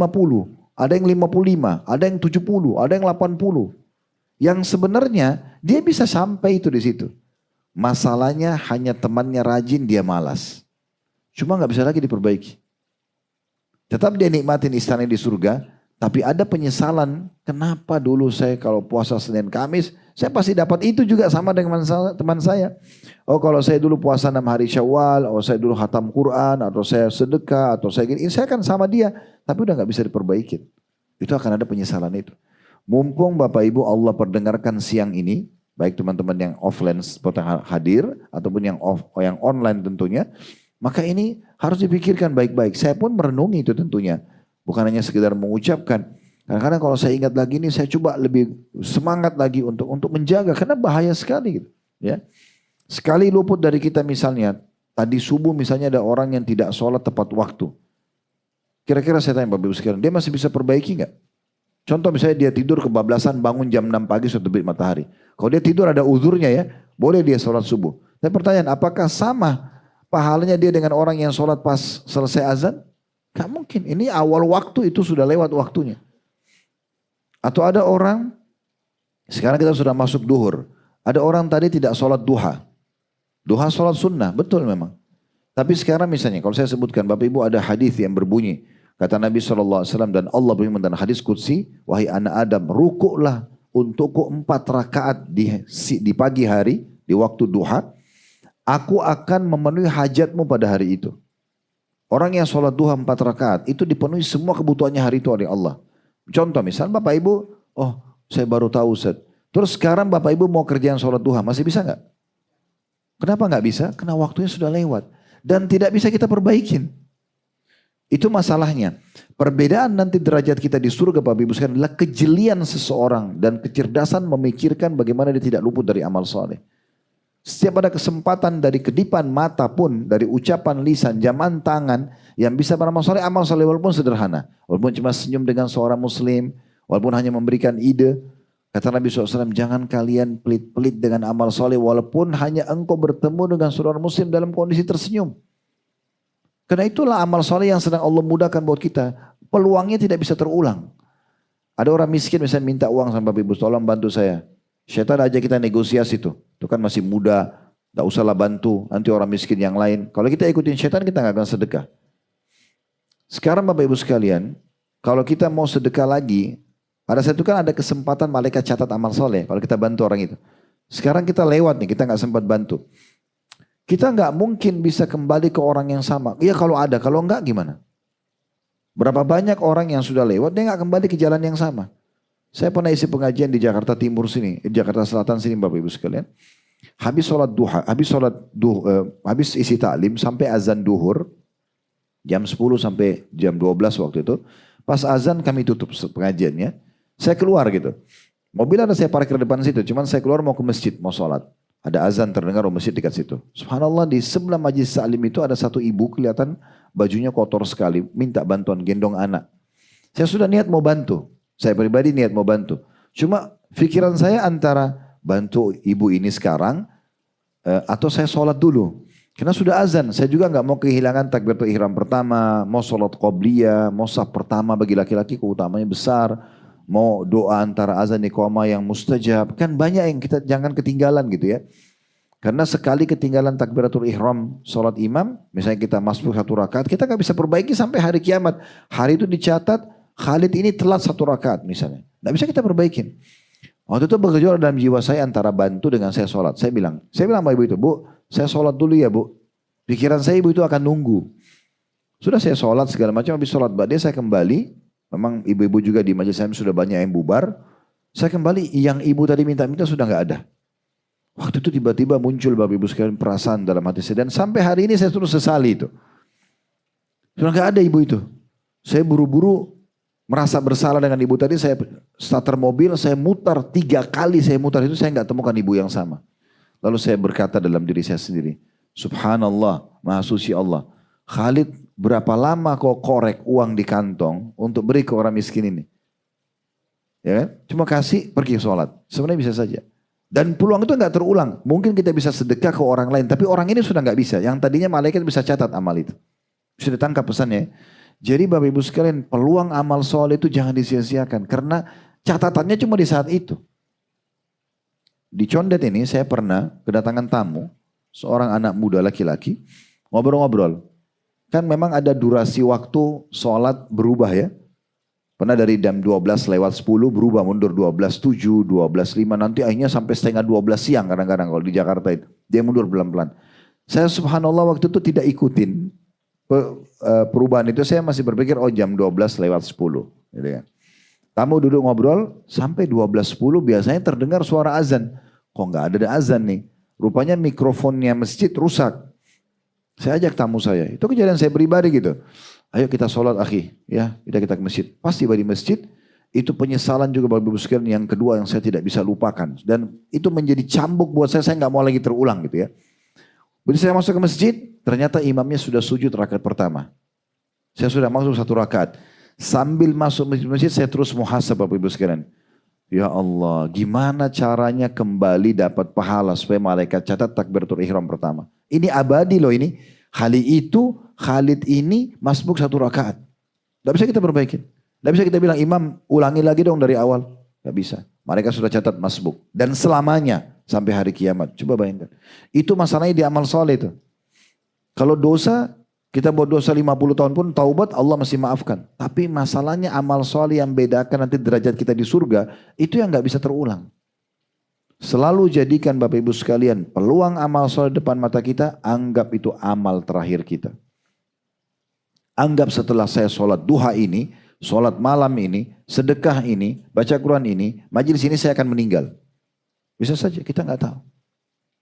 ada yang 55, ada yang 70, ada yang 80. Yang sebenarnya dia bisa sampai itu di situ. Masalahnya hanya temannya rajin, dia malas. Cuma nggak bisa lagi diperbaiki. Tetap dia nikmatin istana di surga, tapi ada penyesalan. Kenapa dulu saya kalau puasa Senin Kamis, saya pasti dapat itu juga sama dengan teman saya. Oh kalau saya dulu puasa 6 hari Syawal, oh saya dulu khatam Quran, atau saya sedekah, atau saya gini, saya kan sama dia. Tapi udah nggak bisa diperbaikin. Itu akan ada penyesalan itu. Mumpung Bapak Ibu Allah perdengarkan siang ini, baik teman-teman yang offline seperti hadir, ataupun yang online tentunya, maka ini harus dipikirkan baik-baik. Saya pun merenungi itu tentunya. Bukan hanya sekedar mengucapkan. Kadang-kadang kalau saya ingat lagi ini, saya coba lebih semangat lagi untuk menjaga. Karena bahaya sekali gitu. Ya. Sekali luput dari kita misalnya, tadi subuh misalnya ada orang yang tidak sholat tepat waktu. Kira-kira saya tanya Bapak Ibu sekalian, dia masih bisa perbaiki nggak? Contoh misalnya dia tidur kebablasan bangun jam 6 pagi sudah terbit matahari. Kalau dia tidur ada uzurnya ya, boleh dia sholat subuh. Tapi pertanyaan, apakah sama pahalanya dia dengan orang yang sholat pas selesai azan? Gak mungkin. Ini awal waktu itu sudah lewat waktunya. Atau ada orang, sekarang kita sudah masuk duhur. Ada orang tadi tidak sholat duha. Duha sholat sunnah, betul memang. Tapi sekarang misalnya, kalau saya sebutkan, Bapak Ibu ada hadis yang berbunyi. Kata Nabi SAW dan Allah berfirman dalam hadis Qudsi, wahai anak Adam, rukuklah untukku 4 rakaat di pagi hari, di waktu duha. Aku akan memenuhi hajatmu pada hari itu. Orang yang sholat duha 4 rakaat, itu dipenuhi semua kebutuhannya hari itu oleh Allah. Contoh misalnya Bapak Ibu, oh saya baru tahu Ustaz. Terus sekarang Bapak Ibu mau kerjaan sholat duha, masih bisa nggak? Kenapa nggak bisa? Karena waktunya sudah lewat. Dan tidak bisa kita perbaikin. Itu masalahnya. Perbedaan nanti derajat kita di surga Bapak Ibu sekalian adalah kejelian seseorang dan kecerdasan memikirkan bagaimana dia tidak luput dari amal soleh. Setiap ada kesempatan dari kedipan mata pun, dari ucapan lisan, jaman tangan yang bisa beramal soleh, amal soleh walaupun sederhana. Walaupun cuma senyum dengan seorang muslim, walaupun hanya memberikan ide. Kata Nabi SAW, jangan kalian pelit-pelit dengan amal soleh walaupun hanya engkau bertemu dengan seorang muslim dalam kondisi tersenyum. Karena itulah amal soleh yang sedang Allah mudahkan buat kita. Peluangnya tidak bisa terulang. Ada orang miskin misalnya minta uang sama Bapak Ibu, tolong bantu saya. Syaitan aja kita negosiasi tuh. Itu kan masih muda, gak usahlah bantu. Nanti orang miskin yang lain. Kalau kita ikutin syaitan kita gak akan sedekah. Sekarang Bapak Ibu sekalian, kalau kita mau sedekah lagi, pada saat itu kan ada kesempatan malaikat catat amal soleh. Kalau kita bantu orang itu. Sekarang kita lewat nih, kita gak sempat bantu. Kita gak mungkin bisa kembali ke orang yang sama. Iya kalau ada, kalau enggak gimana? Berapa banyak orang yang sudah lewat, dia gak kembali ke jalan yang sama. Saya pernah isi pengajian di Jakarta Timur sini, Jakarta Selatan sini Bapak Ibu sekalian. Habis sholat duha, habis isi taklim sampai azan duhur, jam 10 sampai jam 12 waktu itu. Pas azan kami tutup pengajiannya, saya keluar gitu. Mobil ada saya parkir depan situ, cuman saya keluar mau ke masjid, mau sholat. Ada azan terdengar di masjid dekat situ. Subhanallah di sebelah majlis taklim itu ada satu ibu kelihatan bajunya kotor sekali, minta bantuan gendong anak. Saya sudah niat mau bantu. Saya pribadi niat mau bantu. Cuma pikiran saya antara bantu ibu ini sekarang atau saya sholat dulu. Karena sudah azan. Saya juga nggak mau kehilangan takbiratul ihram pertama. Mau sholat qobliyah. Mau saf pertama bagi laki-laki keutamanya besar. Mau doa antara azan iqamah yang mustajab. Kan banyak yang kita jangan ketinggalan gitu ya. Karena sekali ketinggalan takbiratul ihram sholat imam. Misalnya kita masuk 1 rakaat. Kita nggak bisa perbaiki sampai hari kiamat. Hari itu dicatat. Khalid ini telat 1 rakaat misalnya. Tidak bisa kita perbaikin. Waktu itu bergejolak dalam jiwa saya antara bantu dengan saya sholat. Saya bilang sama ibu itu, Bu, saya sholat dulu ya Bu. Pikiran saya ibu itu akan nunggu. Sudah saya sholat segala macam, habis sholat dia saya kembali. Memang ibu-ibu juga di majelis saya sudah banyak yang bubar. Saya kembali, yang ibu tadi minta-minta sudah nggak ada. Waktu itu tiba-tiba muncul Bapak Ibu sekalian perasaan dalam hati saya. Dan sampai hari ini saya terus sesali itu. Sudah nggak ada ibu itu. Saya buru-buru merasa bersalah dengan ibu tadi, saya starter mobil, saya mutar 3 kali saya mutar itu, saya nggak temukan ibu yang sama. Lalu saya berkata dalam diri saya sendiri, Subhanallah, Maha Suci Allah. Khalid, berapa lama kau korek uang di kantong untuk beri ke orang miskin ini? Ya kan? Cuma kasih, pergi sholat. Sebenarnya bisa saja. Dan peluang itu nggak terulang. Mungkin kita bisa sedekah ke orang lain, tapi orang ini sudah nggak bisa. Yang tadinya malaikat bisa catat amal itu. Sudah ditangkap pesannya. Jadi Bapak Ibu sekalian, peluang amal soleh itu jangan disia-siakan. Karena catatannya cuma di saat itu. Di Condet ini saya pernah kedatangan tamu, seorang anak muda laki-laki, ngobrol-ngobrol. Kan memang ada durasi waktu sholat berubah ya. Pernah dari jam 12 lewat 10 berubah mundur 12.7, 12.5, nanti akhirnya sampai setengah 12 siang kadang-kadang kalau di Jakarta itu. Dia mundur pelan-pelan. Saya subhanallah waktu itu tidak ikutin perubahan itu, saya masih berpikir oh jam 12 lewat 10. Gitu kan. Tamu duduk ngobrol sampai 12.10 biasanya terdengar suara azan. Kok nggak ada azan nih? Rupanya mikrofonnya masjid rusak. Saya ajak tamu saya, itu kejadian saya pribadi gitu. Ayo kita sholat akhi, ya kita ke masjid. Pas tiba di masjid, itu penyesalan juga bagi ibu sekalian yang kedua yang saya tidak bisa lupakan. Dan itu menjadi cambuk buat saya nggak mau lagi terulang gitu ya. Begitu saya masuk ke masjid, ternyata imamnya sudah sujud rakaat pertama. Saya sudah masuk 1 rakaat. Sambil masuk masjid saya terus muhasabah Bapak Ibu sekalian. Ya Allah, gimana caranya kembali dapat pahala supaya malaikat catat takbiratul ihram pertama. Ini abadi loh ini. Khalid ini masbuk 1 rakaat. Gak bisa kita perbaikin. Gak bisa kita bilang imam ulangi lagi dong dari awal. Gak bisa. Mereka sudah catat masbuk. Dan selamanya sampai hari kiamat. Coba bayangkan. Itu masalahnya di amal soleh itu. Kalau dosa, kita buat dosa 50 tahun pun taubat Allah masih maafkan. Tapi masalahnya amal soleh yang bedakan nanti derajat kita di surga, itu yang gak bisa terulang. Selalu jadikan Bapak Ibu sekalian, peluang amal soleh depan mata kita, anggap itu amal terakhir kita. Anggap setelah saya sholat duha ini, sholat malam ini, sedekah ini, baca Quran ini, majelis ini saya akan meninggal. Bisa saja, kita gak tahu.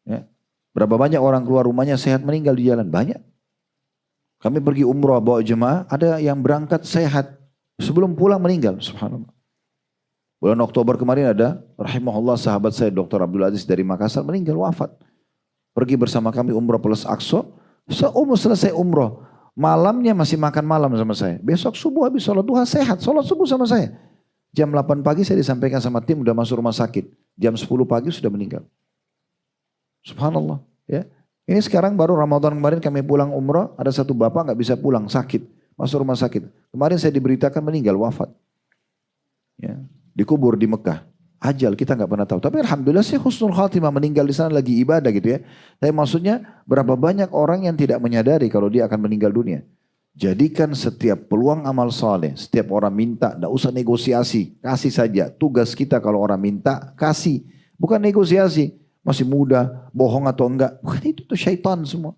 Ya. Berapa banyak orang keluar rumahnya sehat meninggal di jalan? Banyak. Kami pergi umrah bawa jemaah, ada yang berangkat sehat. Sebelum pulang meninggal, subhanallah. Bulan Oktober kemarin ada, rahimahullah sahabat saya Dr. Abdul Aziz dari Makassar meninggal wafat. Pergi bersama kami umrah plus Aqsa, selesai umrah. Malamnya masih makan malam sama saya. Besok subuh habis sholat duha sehat, sholat subuh sama saya. Jam 8 pagi saya disampaikan sama tim udah masuk rumah sakit. Jam 10 pagi sudah meninggal. Subhanallah. Ya. Ini sekarang baru Ramadan kemarin kami pulang umrah, ada satu bapak nggak bisa pulang, sakit, masuk rumah sakit. Kemarin saya diberitakan meninggal, wafat. Ya, dikubur di Mekah. Ajal kita nggak pernah tahu. Tapi alhamdulillah sih husnul khatimah, meninggal di sana lagi ibadah gitu ya. Tapi maksudnya berapa banyak orang yang tidak menyadari kalau dia akan meninggal dunia. Jadikan setiap peluang amal soleh, setiap orang minta, tidak usah negosiasi, kasih saja. Tugas kita kalau orang minta, kasih, bukan negosiasi. Masih muda, bohong atau enggak. Bukan itu tuh syaitan semua.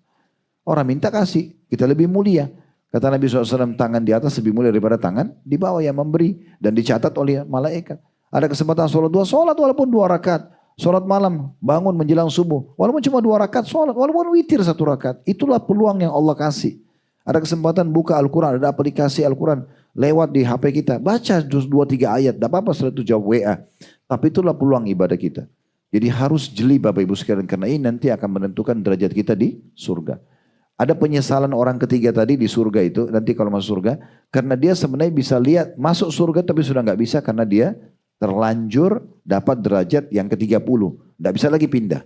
Orang minta kasih, kita lebih mulia. Kata Nabi SAW, tangan di atas lebih mulia daripada tangan di bawah yang memberi. Dan dicatat oleh malaikat. Ada kesempatan sholat walaupun 2 rakaat. Sholat malam, bangun menjelang subuh. Walaupun cuma 2 rakaat sholat, walaupun witir 1 rakaat. Itulah peluang yang Allah kasih. Ada kesempatan buka Al-Quran, ada aplikasi Al-Quran. Lewat di HP kita, baca 2-3 ayat. Tidak apa-apa setelah itu jawab WA. Tapi itulah peluang ibadah kita. Jadi harus jeli Bapak Ibu sekalian, karena ini nanti akan menentukan derajat kita di surga. Ada penyesalan orang ketiga tadi di surga itu, nanti kalau masuk surga, karena dia sebenarnya bisa lihat masuk surga tapi sudah nggak bisa karena dia terlanjur dapat derajat yang ke-30. Nggak bisa lagi pindah.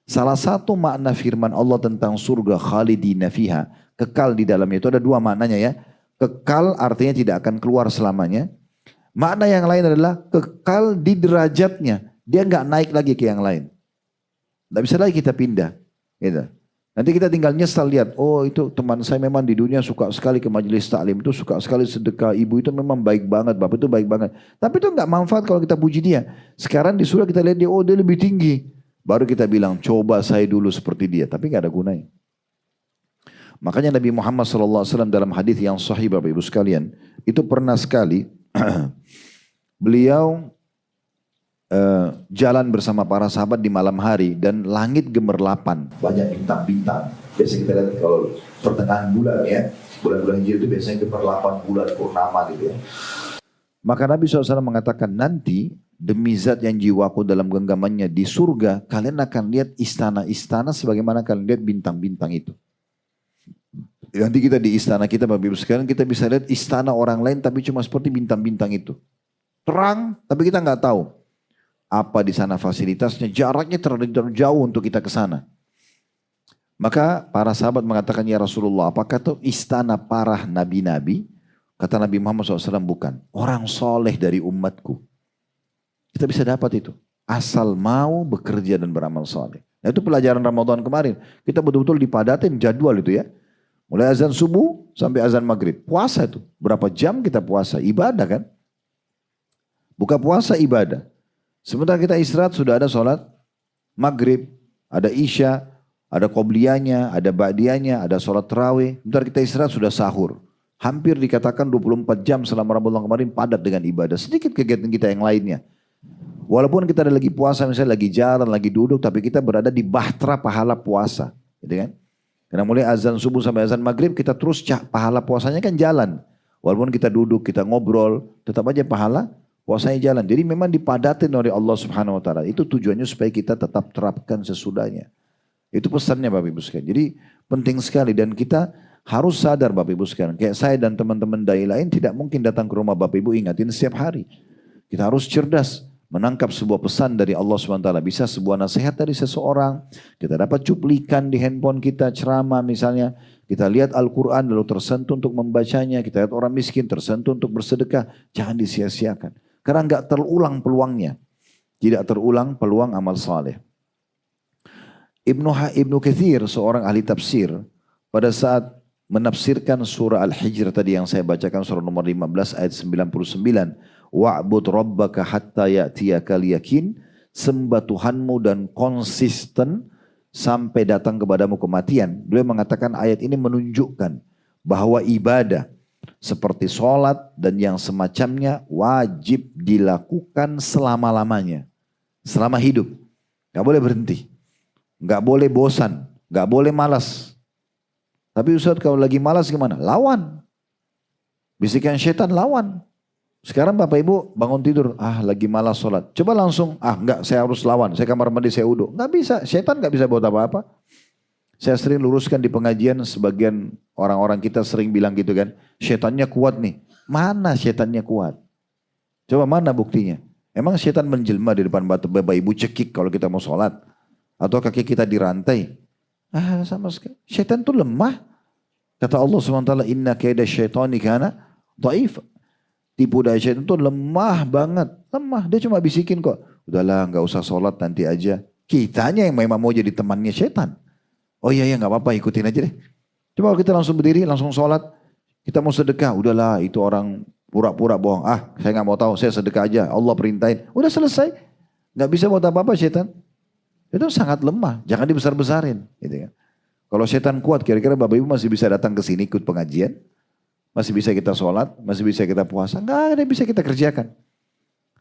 Salah satu makna firman Allah tentang surga khalidina fiha, kekal di dalamnya itu ada 2 maknanya ya. Kekal artinya tidak akan keluar selamanya. Makna yang lain adalah kekal di derajatnya. Dia nggak naik lagi ke yang lain. Nggak bisa lagi kita pindah. Gitu. Nanti kita tinggal nyesal lihat, oh itu teman saya memang di dunia suka sekali ke majelis taklim itu, suka sekali sedekah, ibu itu memang baik banget, bapak itu baik banget. Tapi itu nggak manfaat kalau kita puji dia. Sekarang di surga kita lihat dia, oh dia lebih tinggi. Baru kita bilang, coba saya dulu seperti dia. Tapi nggak ada gunanya. Makanya Nabi Muhammad SAW dalam hadis yang sahih Bapak Ibu sekalian, itu pernah sekali beliau jalan bersama para sahabat di malam hari dan langit gemerlapan, banyak bintang-bintang. Biasa kita lihat kalau pertengahan bulan ya, bulan-bulan hijrah itu biasanya gemerlapan bulan purnama gitu ya. Maka Nabi SAW mengatakan nanti demi zat yang jiwaku dalam genggamannya di surga, kalian akan lihat istana-istana sebagaimana kalian lihat bintang-bintang itu. Nanti kita di istana kita Bapak Ibu sekalian, kita bisa lihat istana orang lain tapi cuma seperti bintang-bintang itu. Terang tapi kita nggak tahu apa di sana fasilitasnya, jaraknya terlalu jauh untuk kita ke sana. Maka para sahabat mengatakan, ya Rasulullah, apakah itu istana para nabi-nabi? Kata Nabi Muhammad SAW, bukan. Orang soleh dari umatku. Kita bisa dapat itu. Asal mau bekerja dan beramal saleh. Nah itu pelajaran Ramadan kemarin. Kita betul-betul dipadatin jadwal itu ya. Mulai azan subuh sampai azan maghrib. Puasa itu. Berapa jam kita puasa? Ibadah kan? Buka puasa ibadah. Sementara kita istirahat sudah ada sholat maghrib, ada isya, ada qobliyahnya, ada ba'diyahnya, ada sholat tarawih. Sebentar kita istirahat sudah sahur. Hampir dikatakan 24 jam selama Ramadan kemarin padat dengan ibadah. Sedikit kegiatan kita yang lainnya. Walaupun kita ada lagi puasa, misalnya lagi jalan, lagi duduk, tapi kita berada di bahtera pahala puasa. Gitu kan? Karena mulai azan subuh sampai azan maghrib, kita terus pahala puasanya kan jalan. Walaupun kita duduk, kita ngobrol, tetap aja pahala puasanya jalan. Jadi memang dipadatin oleh Allah Subhanahu Wa Taala. Itu tujuannya supaya kita tetap terapkan sesudahnya. Itu pesannya Bapak Ibu sekalian. Jadi penting sekali dan kita harus sadar Bapak Ibu sekalian. Kayak saya dan teman-teman dai lain tidak mungkin datang ke rumah Bapak Ibu ingatin setiap hari. Kita harus cerdas. Menangkap sebuah pesan dari Allah SWT. Bisa sebuah nasihat dari seseorang. Kita dapat cuplikan di handphone kita, ceramah misalnya. Kita lihat Al-Quran lalu tersentuh untuk membacanya. Kita lihat orang miskin tersentuh untuk bersedekah. Jangan disia-siakan. Karena enggak terulang peluangnya. Tidak terulang peluang amal saleh. Ibnu Katsir, seorang ahli tafsir. Pada saat menafsirkan surah Al-Hijr tadi yang saya bacakan, surah nomor 15 ayat 99. Wa'bud rabbaka hatta ya'tiyakal yakin. Sembah Tuhanmu dan konsisten sampai datang kepadamu kematian. Beliau mengatakan ayat ini menunjukkan bahwa ibadah seperti sholat dan yang semacamnya wajib dilakukan selama-lamanya. Selama hidup. Gak boleh berhenti. Gak boleh bosan. Gak boleh malas. Tapi Ustaz kalau lagi malas gimana? Lawan. Bisikan syaitan lawan. Sekarang Bapak Ibu bangun tidur, lagi malas sholat. Coba langsung, enggak saya harus lawan, saya kamar mandi, saya wudhu. Enggak bisa, setan enggak bisa buat apa-apa. Saya sering luruskan di pengajian, sebagian orang-orang kita sering bilang gitu kan, setannya kuat nih. Mana setannya kuat? Coba mana buktinya? Emang setan menjelma di depan Bapak Ibu cekik kalau kita mau sholat? Atau kaki kita dirantai? Sama sekali. Setan itu lemah. Kata Allah SWT, inna kaida syaitani kana dhaif. Tipu daya syaitan itu lemah banget. Lemah. Dia cuma bisikin kok. Udahlah gak usah sholat nanti aja. Kitanya yang memang mau jadi temannya syaitan. Oh iya gak apa-apa ikutin aja deh. Coba kalau kita langsung berdiri langsung sholat. Kita mau sedekah. Udahlah itu orang pura-pura bohong. Saya gak mau tahu. Saya sedekah aja. Allah perintahin. Udah selesai. Gak bisa buat apa-apa syaitan. Itu sangat lemah. Jangan dibesar-besarin. Gitu kan. Kalau syaitan kuat kira-kira Bapak Ibu masih bisa datang ke sini ikut pengajian. Masih bisa kita sholat, masih bisa kita puasa. Enggak ada yang bisa kita kerjakan.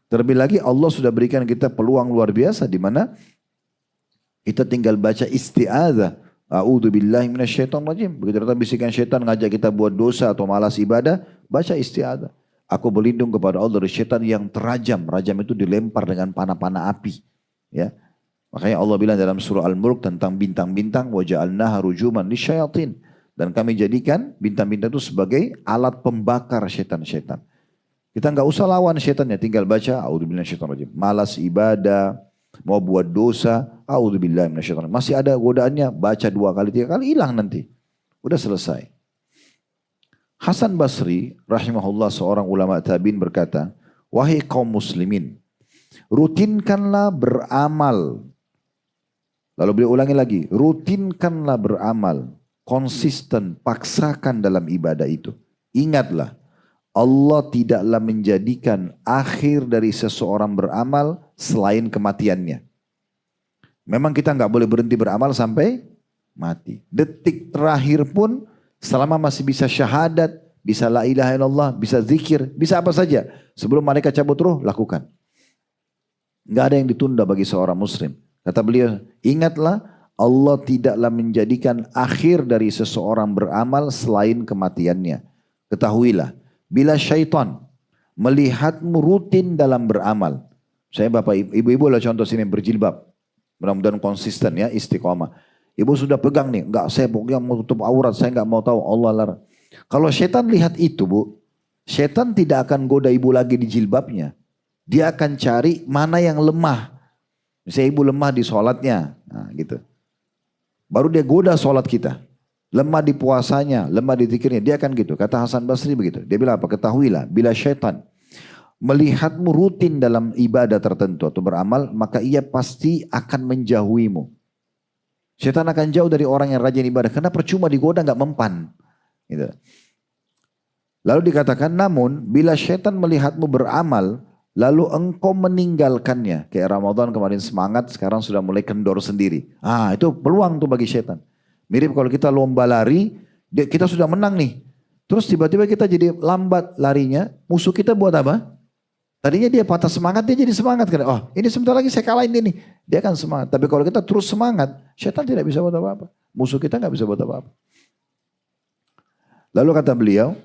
Terlebih lagi Allah sudah berikan kita peluang luar biasa. Di mana kita tinggal baca isti'adzah. A'udzubillahi minasyaitonirrajim. Begitu datang bisikan syaitan ngajak kita buat dosa atau malas ibadah. Baca isti'adzah. Aku berlindung kepada Allah dari syaitan yang terajam. Rajam itu dilempar dengan panah-panah api. Ya. Makanya Allah bilang dalam surah Al-Mulk tentang bintang-bintang. Waja'alnaha rujuman lisyayatin. Dan kami jadikan bintang-bintang itu sebagai alat pembakar syaitan-syaitan. Kita nggak usah lawan syaitannya, tinggal baca a'udzubillahi minasyaitonirrajim. Malas ibadah, mau buat dosa, a'udzubillahi minasyaitonirrajim. Masih ada godaannya, baca 2 kali 3 kali hilang nanti. Udah selesai. Hasan Basri rahimahullah seorang ulama tabi'in berkata, wahai kaum muslimin, rutinkanlah beramal. Lalu beliau ulangi lagi, rutinkanlah beramal. Konsisten, paksakan dalam ibadah itu. Ingatlah, Allah tidaklah menjadikan akhir dari seseorang beramal selain kematiannya. Memang kita nggak boleh berhenti beramal sampai mati. Detik terakhir pun selama masih bisa syahadat, bisa la ilaha illallah, bisa zikir, bisa apa saja. Sebelum malaikat cabut ruh, lakukan. Nggak ada yang ditunda bagi seorang muslim. Kata beliau, ingatlah, Allah tidaklah menjadikan akhir dari seseorang beramal selain kematiannya. Ketahuilah, bila syaitan melihatmu rutin dalam beramal. Saya Bapak Ibu lah contoh sini berjilbab. Mudah-mudahan konsisten ya, istiqomah. Ibu sudah pegang nih, enggak saya pokoknya mau tutup aurat, saya enggak mau tahu, Allah larang. Kalau syaitan lihat itu Bu, syaitan tidak akan goda ibu lagi di jilbabnya. Dia akan cari mana yang lemah. Misalnya ibu lemah di sholatnya, nah gitu. Baru dia goda sholat kita. Lemah di puasanya, lemah di zikirnya. Dia akan gitu. Kata Hasan Basri begitu. Dia bilang apa? Ketahuilah bila syaitan melihatmu rutin dalam ibadah tertentu atau beramal, maka ia pasti akan menjauhimu. Setan akan jauh dari orang yang rajin ibadah karena percuma digoda nggak mempan. Gitu. Lalu dikatakan, namun bila setan melihatmu beramal, lalu engkau meninggalkannya. Kayak Ramadan kemarin semangat, sekarang sudah mulai kendor sendiri. Itu peluang tuh bagi setan. Mirip kalau kita lomba lari, kita sudah menang nih. Terus tiba-tiba kita jadi lambat larinya, musuh kita buat apa? Tadinya dia patah semangat, dia jadi semangat. Oh ini sebentar lagi saya kalahin ini. Dia akan semangat. Tapi kalau kita terus semangat, setan tidak bisa buat apa-apa. Musuh kita nggak bisa buat apa-apa. Lalu kata beliau,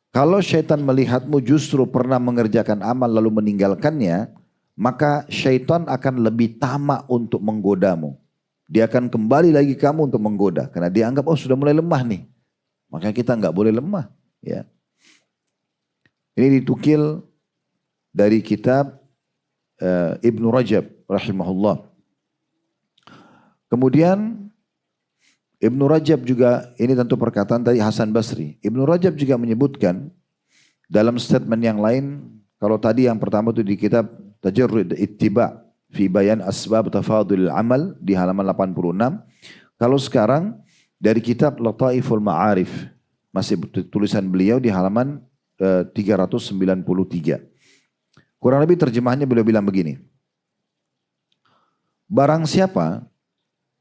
kalau syaitan melihatmu justru pernah mengerjakan amal lalu meninggalkannya, maka syaitan akan lebih tamak untuk menggodamu. Dia akan kembali lagi kamu untuk menggoda. Karena dia anggap, oh sudah mulai lemah nih. Maka kita nggak boleh lemah. Ya. Ini ditukil dari kitab Ibnu Rajab rahimahullah. Kemudian Ibnu Rajab juga, ini tentu perkataan dari Hasan Basri. Ibnu Rajab juga menyebutkan dalam statement yang lain, kalau tadi yang pertama itu di kitab Tajarrud Ittiba fi Bayan Asbab Tafadul Amal di halaman 86. Kalau sekarang dari kitab Lataiful Ma'arif, masih tulisan beliau di halaman 393. Kurang lebih terjemahannya beliau bilang begini. Barang siapa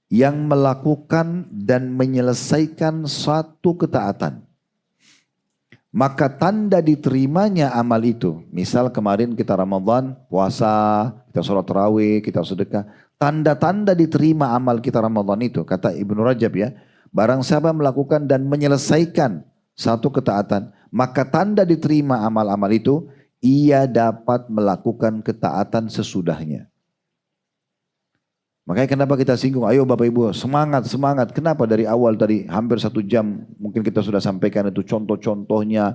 yang melakukan dan menyelesaikan suatu ketaatan, maka tanda diterimanya amal itu. Misal kemarin kita Ramadan, puasa, kita sholat tarawih, kita sedekah. Tanda-tanda diterima amal kita Ramadan itu, kata Ibnu Rajab ya. Barang siapa melakukan dan menyelesaikan satu ketaatan, maka tanda diterima amal-amal itu, ia dapat melakukan ketaatan sesudahnya. Makanya kenapa kita singgung, ayo Bapak Ibu semangat, semangat. Kenapa dari awal tadi hampir 1 jam mungkin kita sudah sampaikan itu contoh-contohnya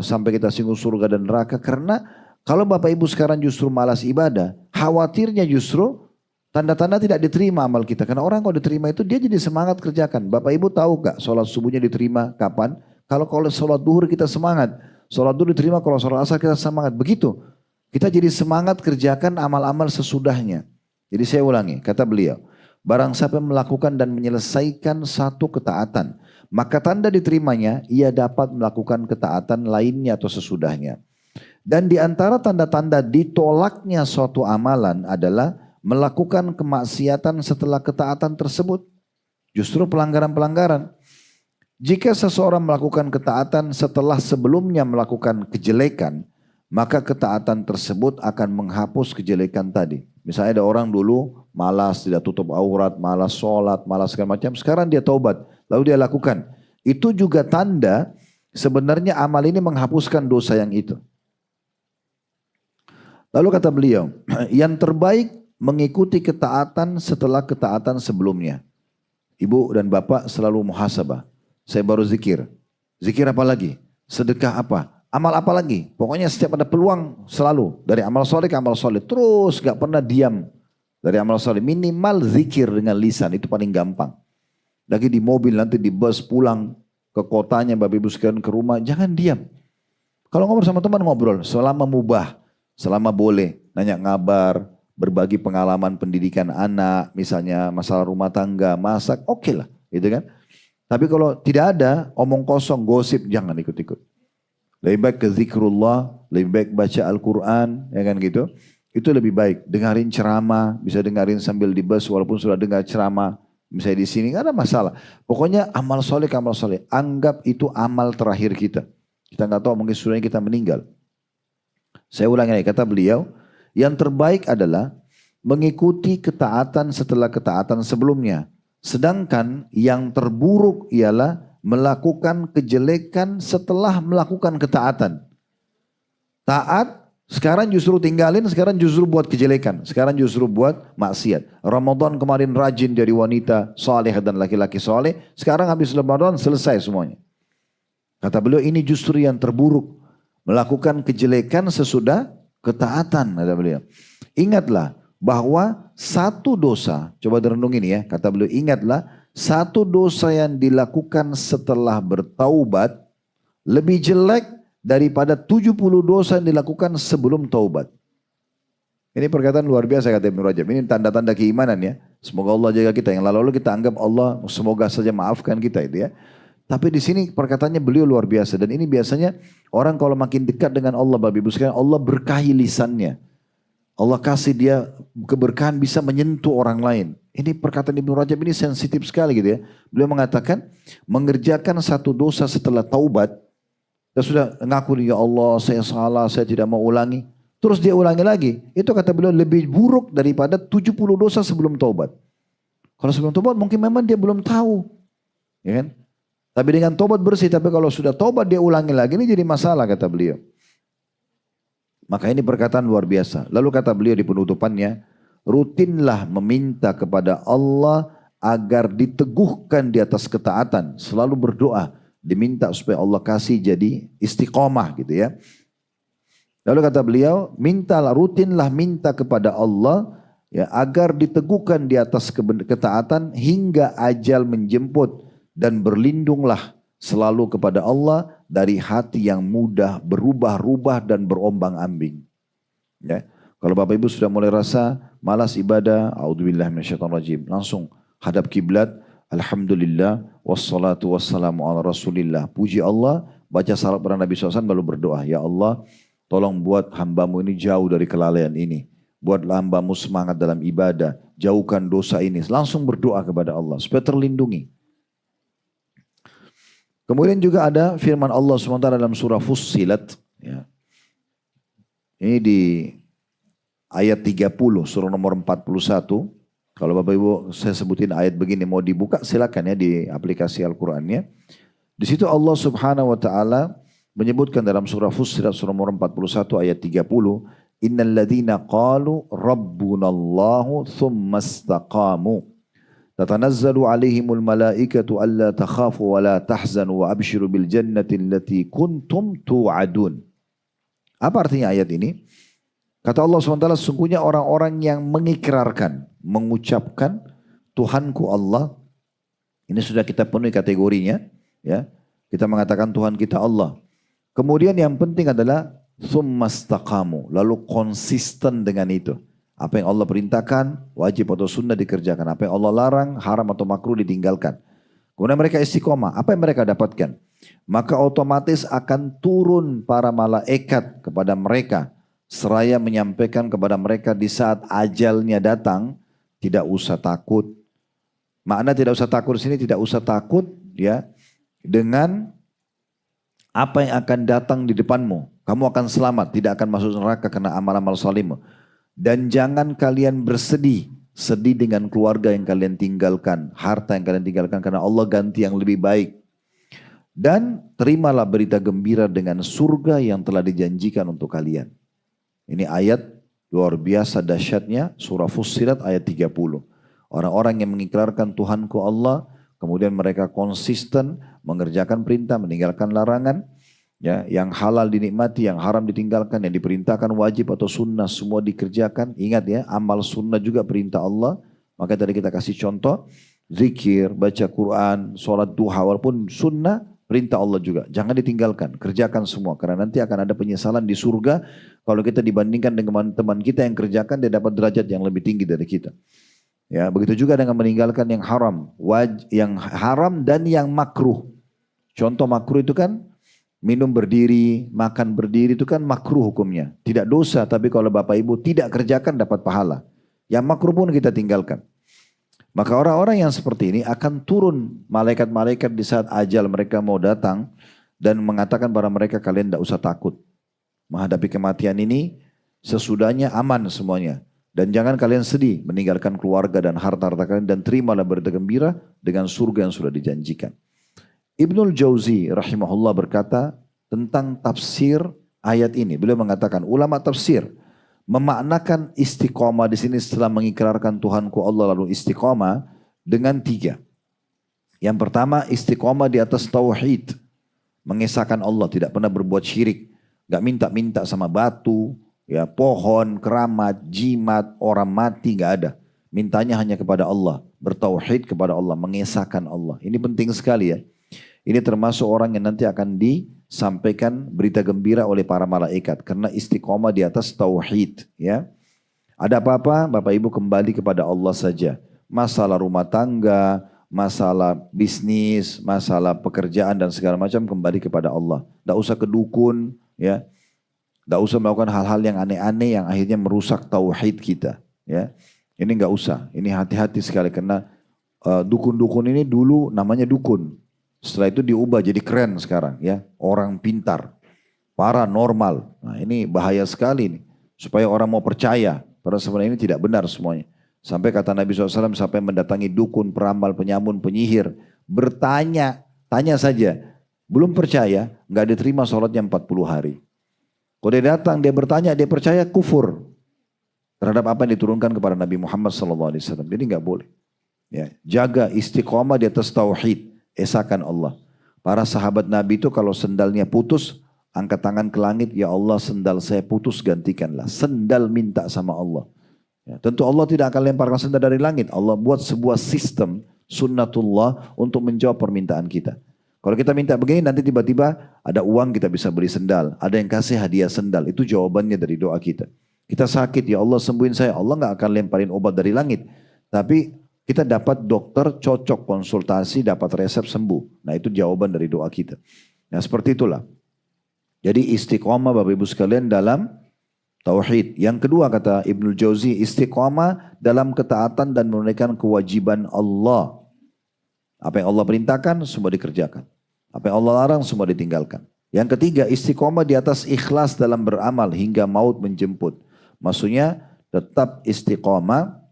sampai kita singgung surga dan neraka. Karena kalau Bapak Ibu sekarang justru malas ibadah, khawatirnya justru tanda-tanda tidak diterima amal kita. Karena orang kalau diterima itu dia jadi semangat kerjakan. Bapak Ibu tahu gak sholat subuhnya diterima kapan? Kalau sholat duhur kita semangat. Sholat duhur diterima, kalau sholat asar kita semangat. Begitu. Kita jadi semangat kerjakan amal-amal sesudahnya. Jadi saya ulangi, kata beliau, barang siapa melakukan dan menyelesaikan satu ketaatan, maka tanda diterimanya, ia dapat melakukan ketaatan lainnya atau sesudahnya. Dan di antara tanda-tanda ditolaknya suatu amalan adalah melakukan kemaksiatan setelah ketaatan tersebut. Justru pelanggaran-pelanggaran. Jika seseorang melakukan ketaatan setelah sebelumnya melakukan kejelekan, maka ketaatan tersebut akan menghapus kejelekan tadi. Misalnya ada orang dulu malas, tidak tutup aurat, malas sholat, malas segala macam. Sekarang dia taubat, lalu dia lakukan. Itu juga tanda sebenarnya amal ini menghapuskan dosa yang itu. Lalu kata beliau, yang terbaik mengikuti ketaatan setelah ketaatan sebelumnya. Ibu dan bapak selalu muhasabah. Saya baru zikir. Zikir apa lagi? Sedekah apa? Amal apa lagi? Pokoknya setiap ada peluang selalu. Dari amal soleh ke amal soleh. Terus gak pernah diam. Dari amal soleh. Minimal zikir dengan lisan. Itu paling gampang. Lagi di mobil nanti di bus pulang ke kotanya. Bapak ibu sekalian ke rumah. Jangan diam. Kalau ngobrol sama teman ngobrol. Selama mubah. Selama boleh. Nanya ngabar. Berbagi pengalaman pendidikan anak. Misalnya masalah rumah tangga. Masak. Oke lah. Gitu kan. Tapi kalau tidak ada omong kosong, gosip, jangan ikut-ikut. Lebih baik ke zikrullah, lebih baik baca Al-Quran, ya kan gitu. Itu lebih baik. Dengarin ceramah, bisa dengarin sambil di bus walaupun sudah dengar ceramah. Misalnya di sini, gak ada masalah. Pokoknya amal soleh, amal soleh. Anggap itu amal terakhir kita. Kita nggak tahu mungkin sudahnya kita meninggal. Saya ulangi lagi, kata beliau, yang terbaik adalah mengikuti ketaatan setelah ketaatan sebelumnya. Sedangkan yang terburuk ialah melakukan kejelekan setelah melakukan ketaatan. Taat, sekarang justru tinggalin, sekarang justru buat kejelekan. Sekarang justru buat maksiat. Ramadan kemarin rajin dari wanita saleh dan laki-laki saleh. Sekarang habis Ramadan selesai semuanya. Kata beliau ini justru yang terburuk. Melakukan kejelekan sesudah ketaatan. Kata beliau. Ingatlah bahwa satu dosa, coba direnungin ya, kata beliau, ingatlah satu dosa yang dilakukan setelah bertaubat lebih jelek daripada 70 dosa yang dilakukan sebelum taubat. Ini perkataan luar biasa kata Ibnu Rajab. Ini tanda-tanda keimanan ya. Semoga Allah jaga kita. Yang lalu kita anggap Allah semoga saja maafkan kita itu ya. Tapi di sini perkataannya beliau luar biasa. Dan ini biasanya orang kalau makin dekat dengan Allah, Bapak Ibu sekalian, Allah berkahi lisannya. Allah kasih dia keberkahan bisa menyentuh orang lain. Ini perkataan Ibnu Rajab ini sensitif sekali gitu ya. Beliau mengatakan mengerjakan satu dosa setelah taubat. Dia sudah ngaku, ya Allah saya salah, saya tidak mau ulangi. Terus dia ulangi lagi. Itu kata beliau lebih buruk daripada 70 dosa sebelum taubat. Kalau sebelum taubat mungkin memang dia belum tahu. Ya kan? Tapi dengan taubat bersih. Tapi kalau sudah taubat dia ulangi lagi. Ini jadi masalah kata beliau. Maka ini perkataan luar biasa. Lalu kata beliau di penutupannya. Rutinlah meminta kepada Allah agar diteguhkan di atas ketaatan. Selalu berdoa. Diminta supaya Allah kasih jadi istiqomah gitu ya. Lalu kata beliau, rutinlah minta kepada Allah ya, agar diteguhkan di atas ketaatan hingga ajal menjemput dan berlindunglah selalu kepada Allah dari hati yang mudah berubah-ubah dan berombang-ambing. Ya. Kalau Bapak Ibu sudah mulai rasa malas ibadah, a'udzubillahi minasyaitonirrajim, langsung hadap kiblat, alhamdulillah wassalatu wassalamu ala rasulillah. Puji Allah, baca salat pada Nabi SAW lalu berdoa, ya Allah, tolong buat hambamu ini jauh dari kelalaian ini. Buatlah hambamu semangat dalam ibadah. Jauhkan dosa ini. Langsung berdoa kepada Allah supaya terlindungi. Kemudian juga ada firman Allah SWT dalam surah Fussilat. Ya. Ini di ayat 30 surah nomor 41. Kalau Bapak Ibu saya sebutin ayat begini mau dibuka silakan ya di aplikasi Al-Qur'annya. Di situ Allah Subhanahu wa taala menyebutkan dalam surah Fussilat surah nomor 41 ayat 30, innal ladzina qalu rabbunallahu tsumma istaqamu tatanazzalu alaihimul malaikatu alla takhafu wa la tahzanu wa abshiru bil jannati allati kuntum tu'adun. Apa artinya ayat ini? Kata Allah SWT, sesungguhnya orang-orang yang mengikrarkan, mengucapkan Tuhanku Allah, ini sudah kita penuhi kategorinya, ya. Kita mengatakan Tuhan kita Allah. Kemudian yang penting adalah summastaqamu, lalu konsisten dengan itu. Apa yang Allah perintahkan, wajib atau sunnah dikerjakan. Apa yang Allah larang, haram atau makruh ditinggalkan. Kemudian mereka istiqomah. Apa yang mereka dapatkan? Maka otomatis akan turun para malaikat kepada mereka. Seraya menyampaikan kepada mereka di saat ajalnya datang, tidak usah takut. Makna tidak usah takut di sini, tidak usah takut ya dengan apa yang akan datang di depanmu. Kamu akan selamat, tidak akan masuk neraka karena amal-amal salihmu. Dan jangan kalian bersedih. Sedih dengan keluarga yang kalian tinggalkan. Harta yang kalian tinggalkan karena Allah ganti yang lebih baik. Dan terimalah berita gembira dengan surga yang telah dijanjikan untuk kalian. Ini ayat luar biasa dahsyatnya surah Fussilat ayat 30. Orang-orang yang mengikrarkan Tuhanku Allah. Kemudian mereka konsisten mengerjakan perintah, meninggalkan larangan. Ya, yang halal dinikmati, yang haram ditinggalkan, yang diperintahkan wajib atau sunnah semua dikerjakan. Ingat ya, amal sunnah juga perintah Allah. Maka tadi kita kasih contoh, zikir, baca Quran, sholat duha, walaupun sunnah perintah Allah juga. Jangan ditinggalkan, kerjakan semua. Karena nanti akan ada penyesalan di surga. Kalau kita dibandingkan dengan teman kita yang kerjakan, dia dapat derajat yang lebih tinggi dari kita. Ya, begitu juga dengan meninggalkan yang haram dan yang makruh. Contoh makruh itu kan minum berdiri, makan berdiri itu kan makruh hukumnya. Tidak dosa, tapi kalau Bapak Ibu tidak kerjakan dapat pahala. Yang makruh pun kita tinggalkan. Maka orang-orang yang seperti ini akan turun malaikat-malaikat di saat ajal mereka mau datang dan mengatakan kepada mereka kalian tidak usah takut. Menghadapi kematian ini sesudahnya aman semuanya. Dan jangan kalian sedih meninggalkan keluarga dan harta-harta kalian dan terimalah berita gembira dengan surga yang sudah dijanjikan. Ibnul Jauzi rahimahullah berkata tentang tafsir ayat ini. Beliau mengatakan ulama tafsir memaknakan istiqomah di sini setelah mengikrarkan Tuhanku Allah lalu istiqomah dengan 3. Yang pertama istiqomah di atas tauhid, mengesahkan Allah, tidak pernah berbuat syirik, gak minta-minta sama batu, ya pohon, keramat, jimat, orang mati gak ada. Mintanya hanya kepada Allah, bertauhid kepada Allah, mengesahkan Allah. Ini penting sekali ya. Ini termasuk orang yang nanti akan sampaikan berita gembira oleh para malaikat karena istiqomah di atas tauhid, ya. Ada apa-apa, Bapak Ibu kembali kepada Allah saja. Masalah rumah tangga, masalah bisnis, masalah pekerjaan dan segala macam kembali kepada Allah. Tidak usah ke dukun, ya. Tidak usah melakukan hal-hal yang aneh-aneh yang akhirnya merusak tauhid kita, ya. Ini nggak usah. Ini hati-hati sekali karena dukun-dukun ini dulu namanya dukun. Setelah itu diubah jadi keren sekarang, ya. Orang pintar, paranormal. Nah, ini bahaya sekali nih. Supaya orang mau percaya. Padahal sebenarnya ini tidak benar semuanya. Sampai kata Nabi SAW sampai mendatangi dukun, peramal, penyamun, penyihir. Bertanya, tanya saja. Belum percaya, nggak diterima sholatnya 40 hari. Kalau dia datang, dia bertanya, dia percaya, kufur. Terhadap apa yang diturunkan kepada Nabi Muhammad SAW. Jadi nggak boleh. Ya, jaga istiqomah di atas tauhid. Esakan Allah. Para sahabat Nabi itu kalau sendalnya putus, angkat tangan ke langit, ya Allah sendal saya putus gantikanlah. Sendal minta sama Allah. Ya, tentu Allah tidak akan lemparkan sendal dari langit. Allah buat sebuah sistem sunnatullah untuk menjawab permintaan kita. Kalau kita minta begini nanti tiba-tiba ada uang kita bisa beli sendal. Ada yang kasih hadiah sendal. Itu jawabannya dari doa kita. Kita sakit, ya Allah sembuhin saya. Allah gak akan lemparin obat dari langit. Tapi kita dapat dokter cocok konsultasi, dapat resep sembuh. Nah itu jawaban dari doa kita. Nah seperti itulah. Jadi istiqomah Bapak Ibu sekalian dalam tauhid. Yang kedua kata Ibnu Jauzi, istiqomah dalam ketaatan dan menunaikan kewajiban Allah. Apa yang Allah perintahkan semua dikerjakan. Apa yang Allah larang semua ditinggalkan. Yang ketiga istiqomah di atas ikhlas dalam beramal hingga maut menjemput. Maksudnya tetap istiqomah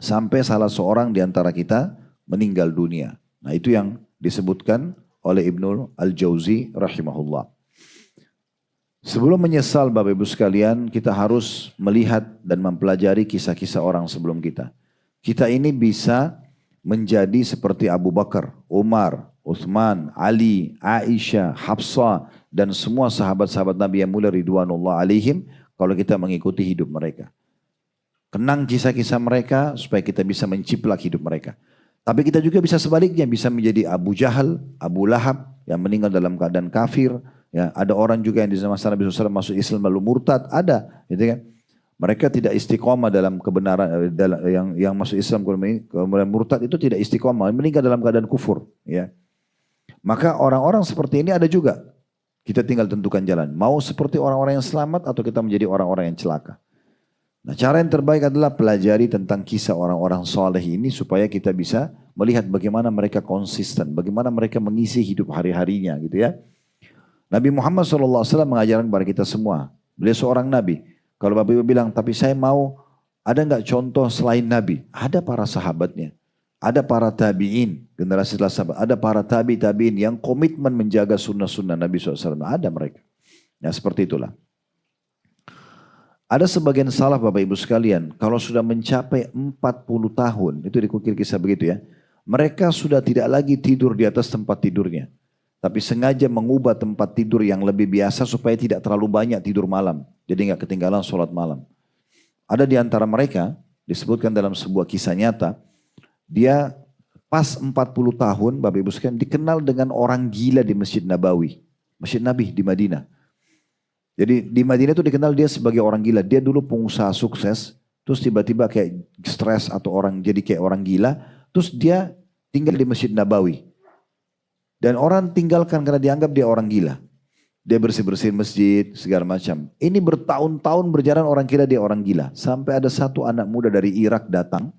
sampai salah seorang di antara kita meninggal dunia. Nah itu yang disebutkan oleh Ibnu Al-Jauzi rahimahullah. Sebelum menyesal Bapak Ibu sekalian, kita harus melihat dan mempelajari kisah-kisah orang sebelum kita. Kita ini bisa menjadi seperti Abu Bakar, Umar, Uthman, Ali, Aisyah, Hafsah, dan semua sahabat-sahabat Nabi yang mulia ridwanullah alaihim kalau kita mengikuti hidup mereka. Kenang kisah-kisah mereka supaya kita bisa menciplak hidup mereka. Tapi kita juga bisa sebaliknya, bisa menjadi Abu Jahal, Abu Lahab yang meninggal dalam keadaan kafir. Ya, ada orang juga yang di masa Nabi SAW masuk Islam lalu murtad, ada, gitu kan? Mereka tidak istiqomah dalam kebenaran, yang masuk Islam kemudian murtad itu tidak istiqomah, meninggal dalam keadaan kufur. Ya, maka orang-orang seperti ini ada juga. Kita tinggal tentukan jalan. Mau seperti orang-orang yang selamat atau kita menjadi orang-orang yang celaka. Nah, cara yang terbaik adalah pelajari tentang kisah orang-orang soleh ini supaya kita bisa melihat bagaimana mereka konsisten, bagaimana mereka mengisi hidup hari-harinya gitu ya. Nabi Muhammad SAW mengajarkan kepada kita semua. Beliau seorang Nabi. Kalau Bapak Ibu bilang, tapi saya mau, ada nggak contoh selain Nabi? Ada para sahabatnya. Ada para tabi'in, generasi setelah sahabat. Ada para tabi'in yang komitmen menjaga sunnah-sunnah Nabi SAW. Ada mereka. Ya seperti itulah. Ada sebagian salaf Bapak Ibu sekalian, kalau sudah mencapai 40 tahun, itu dikukir kisah begitu ya. Mereka sudah tidak lagi tidur di atas tempat tidurnya. Tapi sengaja mengubah tempat tidur yang lebih biasa supaya tidak terlalu banyak tidur malam. Jadi nggak ketinggalan sholat malam. Ada di antara mereka, disebutkan dalam sebuah kisah nyata, dia pas 40 tahun Bapak Ibu sekalian dikenal dengan orang gila di Masjid Nabawi. Masjid Nabi di Madinah. Jadi di Madinah itu dikenal dia sebagai orang gila. Dia dulu pengusaha sukses, terus tiba-tiba kayak stres atau orang jadi kayak orang gila, terus dia tinggal di Masjid Nabawi. Dan orang tinggalkan karena dianggap dia orang gila. Dia bersih-bersih masjid, segala macam. Ini bertahun-tahun berjalan orang kira dia orang gila. Sampai ada satu anak muda dari Irak datang.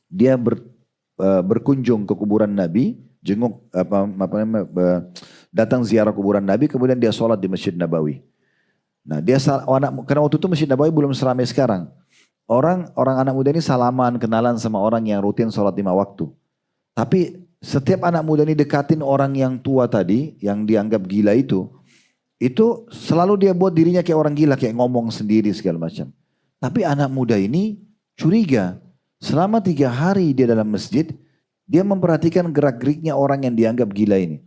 Dia berkunjung ke kuburan Nabi, jenguk datang ziarah kuburan Nabi, kemudian dia sholat di Masjid Nabawi. Nah karena waktu itu Masjid Nabawi belum seramai sekarang. Orang anak muda ini salaman, kenalan sama orang yang rutin sholat 5 waktu. Tapi setiap anak muda ini dekatin orang yang tua tadi, yang dianggap gila itu selalu dia buat dirinya kayak orang gila, kayak ngomong sendiri segala macam. Tapi anak muda ini curiga, selama 3 hari dia dalam masjid, dia memperhatikan gerak-geriknya orang yang dianggap gila ini.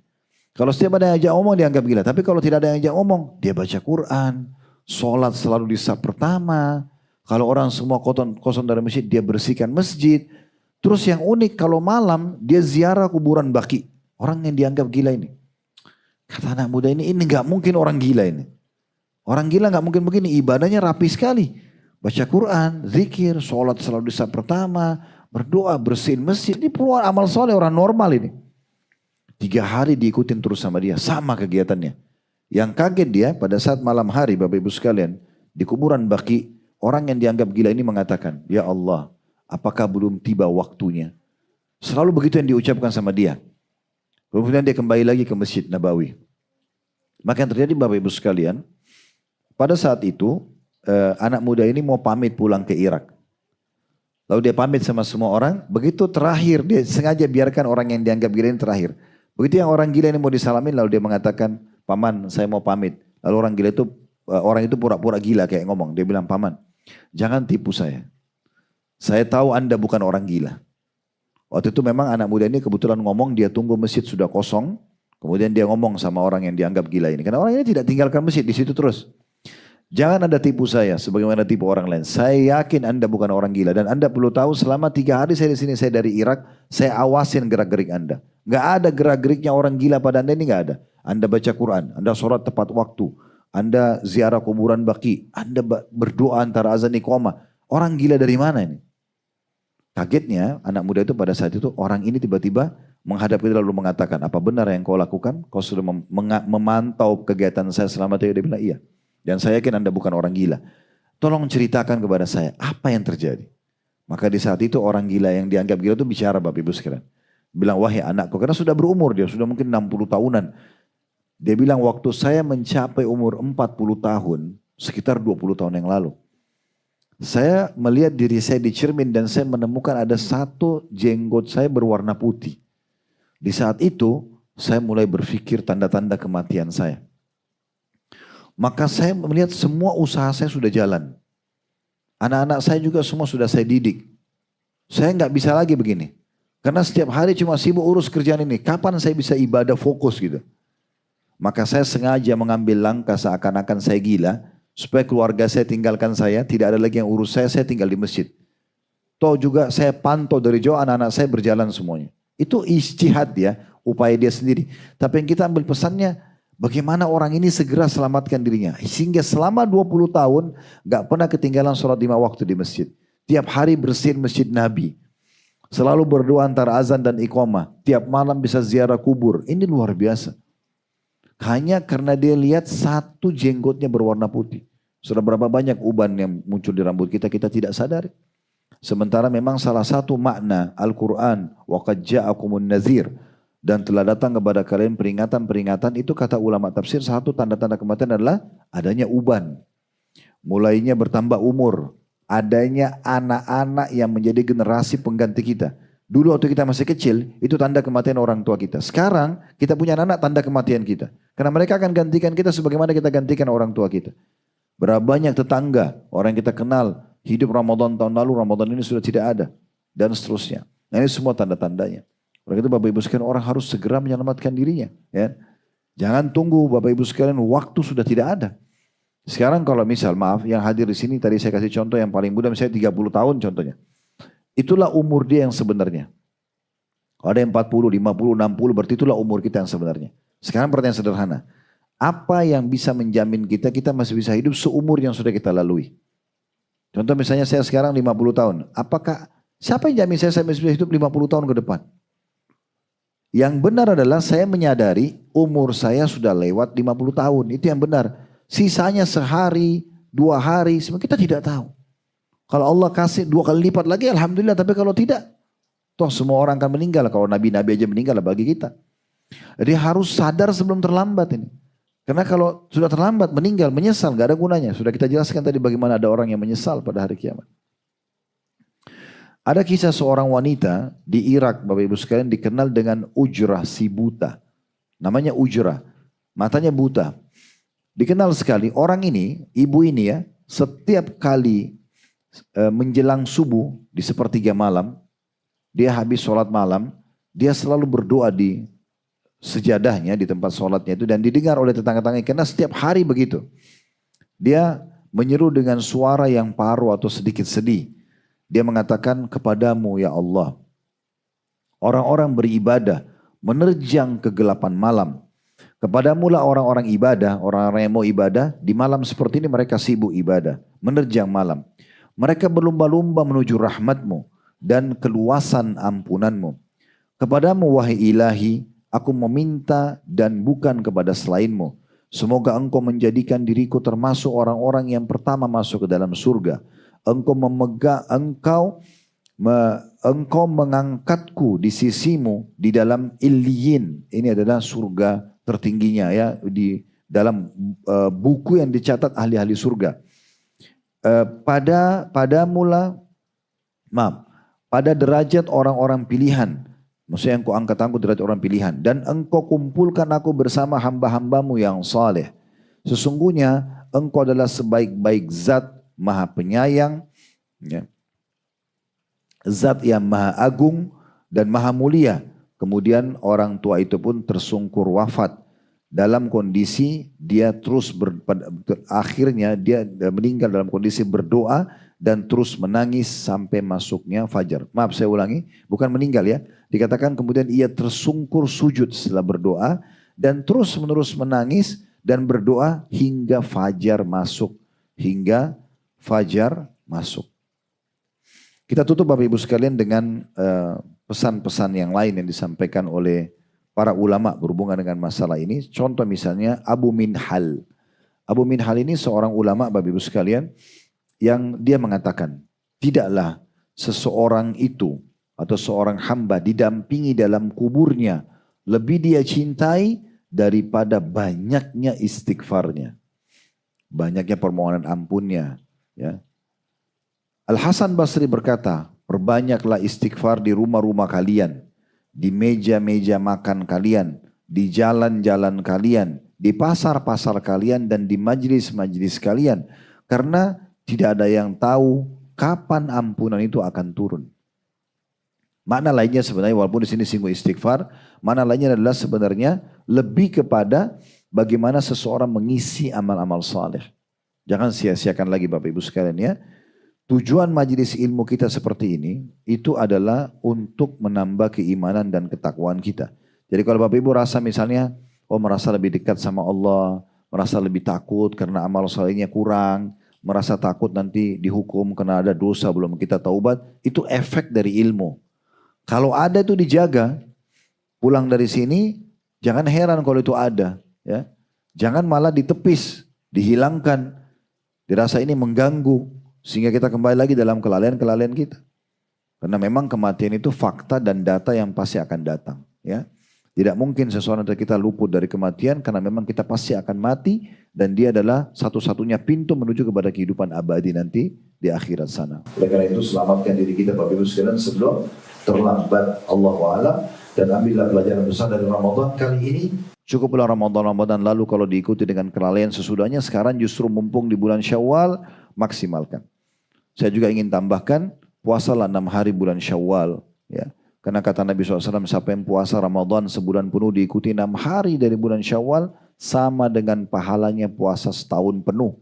Kalau setiap ada yang ajak omong dianggap gila, tapi kalau tidak ada yang ajak omong, dia baca Quran, sholat selalu di saf pertama. Kalau orang semua kosong dari masjid, dia bersihkan masjid. Terus yang unik kalau malam dia ziarah kuburan baki. Orang yang dianggap gila ini. Kata anak muda ini nggak mungkin orang gila ini. Orang gila nggak mungkin begini, ibadahnya rapi sekali. Baca Quran, zikir, sholat selalu di saat pertama, berdoa, bersihin masjid. Ini perlu amal soleh orang normal ini. 3 hari diikutin terus sama dia, sama kegiatannya. Yang kaget dia pada saat malam hari Bapak Ibu sekalian, di kuburan Baqi, orang yang dianggap gila ini mengatakan, ya Allah, apakah belum tiba waktunya? Selalu begitu yang diucapkan sama dia. Kemudian dia kembali lagi ke Masjid Nabawi. Maka yang terjadi Bapak Ibu sekalian, pada saat itu anak muda ini mau pamit pulang ke Irak. Lalu dia pamit sama semua orang, begitu terakhir dia sengaja biarkan orang yang dianggap gila ini terakhir. Begitu yang orang gila ini mau disalamin, lalu dia mengatakan, Paman saya mau pamit. Lalu orang itu pura-pura gila kayak ngomong. Dia bilang, Paman jangan tipu saya. Saya tahu Anda bukan orang gila. Waktu itu memang anak muda ini kebetulan ngomong, dia tunggu masjid sudah kosong. Kemudian dia ngomong sama orang yang dianggap gila ini. Karena orang ini tidak tinggalkan masjid, di situ terus. Jangan Anda tipu saya sebagaimana tipu orang lain. Saya yakin Anda bukan orang gila. Dan Anda perlu tahu selama 3 hari saya di sini, saya dari Irak, saya awasin gerak-gerik Anda. Gak ada gerak-geriknya orang gila pada Anda ini, gak ada. Anda baca Quran, Anda sholat tepat waktu, Anda ziarah kuburan Baqi, Anda berdoa antara azan iqamah. Orang gila dari mana ini? Kagetnya anak muda itu pada saat itu orang ini tiba-tiba menghadap kita lalu mengatakan, apa benar yang kau lakukan? Kau sudah memantau kegiatan saya selama itu? Dia bilang iya. Dan saya yakin Anda bukan orang gila. Tolong ceritakan kepada saya apa yang terjadi. Maka di saat itu orang gila yang dianggap gila itu bicara Bapak Ibu sekalian. Bilang wahai anakku, karena sudah berumur dia, sudah mungkin 60 tahunan. Dia bilang waktu saya mencapai umur 40 tahun, sekitar 20 tahun yang lalu. Saya melihat diri saya di cermin dan saya menemukan ada satu jenggot saya berwarna putih. Di saat itu saya mulai berpikir tanda-tanda kematian saya. Maka saya melihat semua usaha saya sudah jalan. Anak-anak saya juga semua sudah saya didik. Saya nggak bisa lagi begini. Karena setiap hari cuma sibuk urus kerjaan ini. Kapan saya bisa ibadah fokus gitu. Maka saya sengaja mengambil langkah seakan-akan saya gila. Supaya keluarga saya tinggalkan saya. Tidak ada lagi yang urus saya tinggal di masjid. Toh juga saya pantau dari jauh anak-anak saya berjalan semuanya. Itu ijtihad ya. Upaya dia sendiri. Tapi yang kita ambil pesannya. Bagaimana orang ini segera selamatkan dirinya. Sehingga selama 20 tahun gak pernah ketinggalan sholat 5 waktu di masjid. Tiap hari bersihin masjid Nabi. Selalu berdoa antara azan dan iqamah. Tiap malam bisa ziarah kubur. Ini luar biasa. Hanya karena dia lihat satu jenggotnya berwarna putih. Sudah berapa banyak uban yang muncul di rambut kita, kita tidak sadari. Sementara memang salah satu makna Al-Quran. Wa qad ja'akumun nadhir. Dan telah datang kepada kalian peringatan-peringatan. Itu kata ulama tafsir, satu tanda-tanda kematian adalah adanya uban. Mulainya bertambah umur. Adanya anak-anak yang menjadi generasi pengganti kita. Dulu waktu kita masih kecil, itu tanda kematian orang tua kita. Sekarang kita punya anak, tanda kematian kita. Karena mereka akan gantikan kita sebagaimana kita gantikan orang tua kita. Berapa banyak tetangga, orang yang kita kenal, hidup Ramadan tahun lalu, Ramadan ini sudah tidak ada. Dan seterusnya. Nah ini semua tanda-tandanya. Oleh itu Bapak Ibu sekalian, orang harus segera menyelamatkan dirinya. Ya. Jangan tunggu Bapak Ibu sekalian, waktu sudah tidak ada. Sekarang kalau misal, maaf, yang hadir di sini, tadi saya kasih contoh yang paling mudah, misalnya 30 tahun contohnya. Itulah umur dia yang sebenarnya. Kalau ada yang 40, 50, 60, berarti itulah umur kita yang sebenarnya. Sekarang pertanyaan sederhana. Apa yang bisa menjamin kita masih bisa hidup seumur yang sudah kita lalui? Contoh misalnya saya sekarang 50 tahun. Apakah, siapa yang jamin saya masih bisa hidup 50 tahun ke depan? Yang benar adalah saya menyadari umur saya sudah lewat 50 tahun. Itu yang benar. Sisanya sehari, 2 hari, semua kita tidak tahu. Kalau Allah kasih 2 kali lipat lagi, alhamdulillah. Tapi kalau tidak, toh semua orang akan meninggal. Kalau nabi-nabi aja meninggal bagi kita. Jadi harus sadar sebelum terlambat ini. Karena kalau sudah terlambat, meninggal, menyesal, gak ada gunanya. Sudah kita jelaskan tadi bagaimana ada orang yang menyesal pada hari kiamat. Ada kisah seorang wanita di Irak, Bapak Ibu sekalian, dikenal dengan Ujrah si buta. Namanya Ujrah, matanya buta. Dikenal sekali, orang ini, ibu ini ya, setiap kali menjelang subuh di sepertiga malam, dia habis sholat malam, dia selalu berdoa di sejadahnya, di tempat sholatnya itu, dan didengar oleh tetangga-tetangga, karena setiap hari begitu. Dia menyeru dengan suara yang paru atau sedikit sedih. Dia mengatakan, kepadamu ya Allah, orang-orang beribadah menerjang kegelapan malam. Kepadamu lah orang-orang ibadah, orang-orang yang mau ibadah, di malam seperti ini mereka sibuk ibadah, menerjang malam. Mereka berlumba-lumba menuju rahmatmu dan keluasan ampunanmu. Kepadamu wahai ilahi, aku meminta dan bukan kepada selainmu. Semoga engkau menjadikan diriku termasuk orang-orang yang pertama masuk ke dalam surga. Engkau mengangkatku di sisimu di dalam Illiyin. Ini adalah surga tertingginya ya di dalam buku yang dicatat ahli-ahli surga. Pada derajat orang-orang pilihan. Maksudnya engkau angkat aku derajat orang pilihan. Dan engkau kumpulkan aku bersama hamba-hambamu yang saleh. Sesungguhnya engkau adalah sebaik-baik zat, maha penyayang, ya. Zat yang maha agung dan maha mulia. Kemudian orang tua itu pun tersungkur wafat. Dalam kondisi dia terus akhirnya dia meninggal dalam kondisi berdoa dan terus menangis sampai masuknya fajar. Maaf saya ulangi, bukan meninggal ya. Dikatakan kemudian ia tersungkur sujud setelah berdoa dan terus menerus menangis dan berdoa hingga fajar masuk. Hingga fajar masuk. Kita tutup Bapak Ibu sekalian dengan pesan-pesan yang lain yang disampaikan oleh para ulama berhubungan dengan masalah ini. Contoh misalnya Abu Minhal. Abu Minhal ini seorang ulama Bapak Ibu sekalian yang dia mengatakan tidaklah seseorang itu atau seorang hamba didampingi dalam kuburnya lebih dia cintai daripada banyaknya istighfarnya. Banyaknya permohonan ampunnya. Ya. Al-Hasan Basri berkata, perbanyaklah istighfar di rumah-rumah kalian, di meja-meja makan kalian, di jalan-jalan kalian, di pasar-pasar kalian, dan di majlis-majlis kalian. Karena tidak ada yang tahu kapan ampunan itu akan turun. Makna lainnya sebenarnya, walaupun di sini singgung istighfar, makna lainnya adalah sebenarnya lebih kepada bagaimana seseorang mengisi amal-amal saleh. Jangan sia-siakan lagi Bapak Ibu sekalian ya. Tujuan majelis ilmu kita seperti ini, itu adalah untuk menambah keimanan dan ketakwaan kita. Jadi kalau Bapak Ibu rasa misalnya, merasa lebih dekat sama Allah, merasa lebih takut karena amal salehnya kurang, merasa takut nanti dihukum karena ada dosa belum kita taubat, itu efek dari ilmu. Kalau ada itu dijaga, pulang dari sini, jangan heran kalau itu ada. Ya. Jangan malah ditepis, dihilangkan, dirasa ini mengganggu. Sehingga kita kembali lagi dalam kelalaian-kelalaian kita. Karena memang kematian itu fakta dan data yang pasti akan datang. Ya. Tidak mungkin seseorang dari kita luput dari kematian karena memang kita pasti akan mati. Dan dia adalah satu-satunya pintu menuju kepada kehidupan abadi nanti di akhirat sana. Oleh karena itu selamatkan diri kita Bapak Ibu sekalian sebelum terlambat. Allahu a'lam. Dan ambillah pelajaran besar dari Ramadan kali ini. Cukuplah Ramadan lalu kalau diikuti dengan kelalaian sesudahnya. Sekarang justru mumpung di bulan Syawal, maksimalkan. Saya juga ingin tambahkan, puasalah 6 hari bulan Syawal. Ya. Karena kata Nabi SAW, siapa yang puasa Ramadan sebulan penuh diikuti 6 hari dari bulan Syawal, sama dengan pahalanya puasa setahun penuh.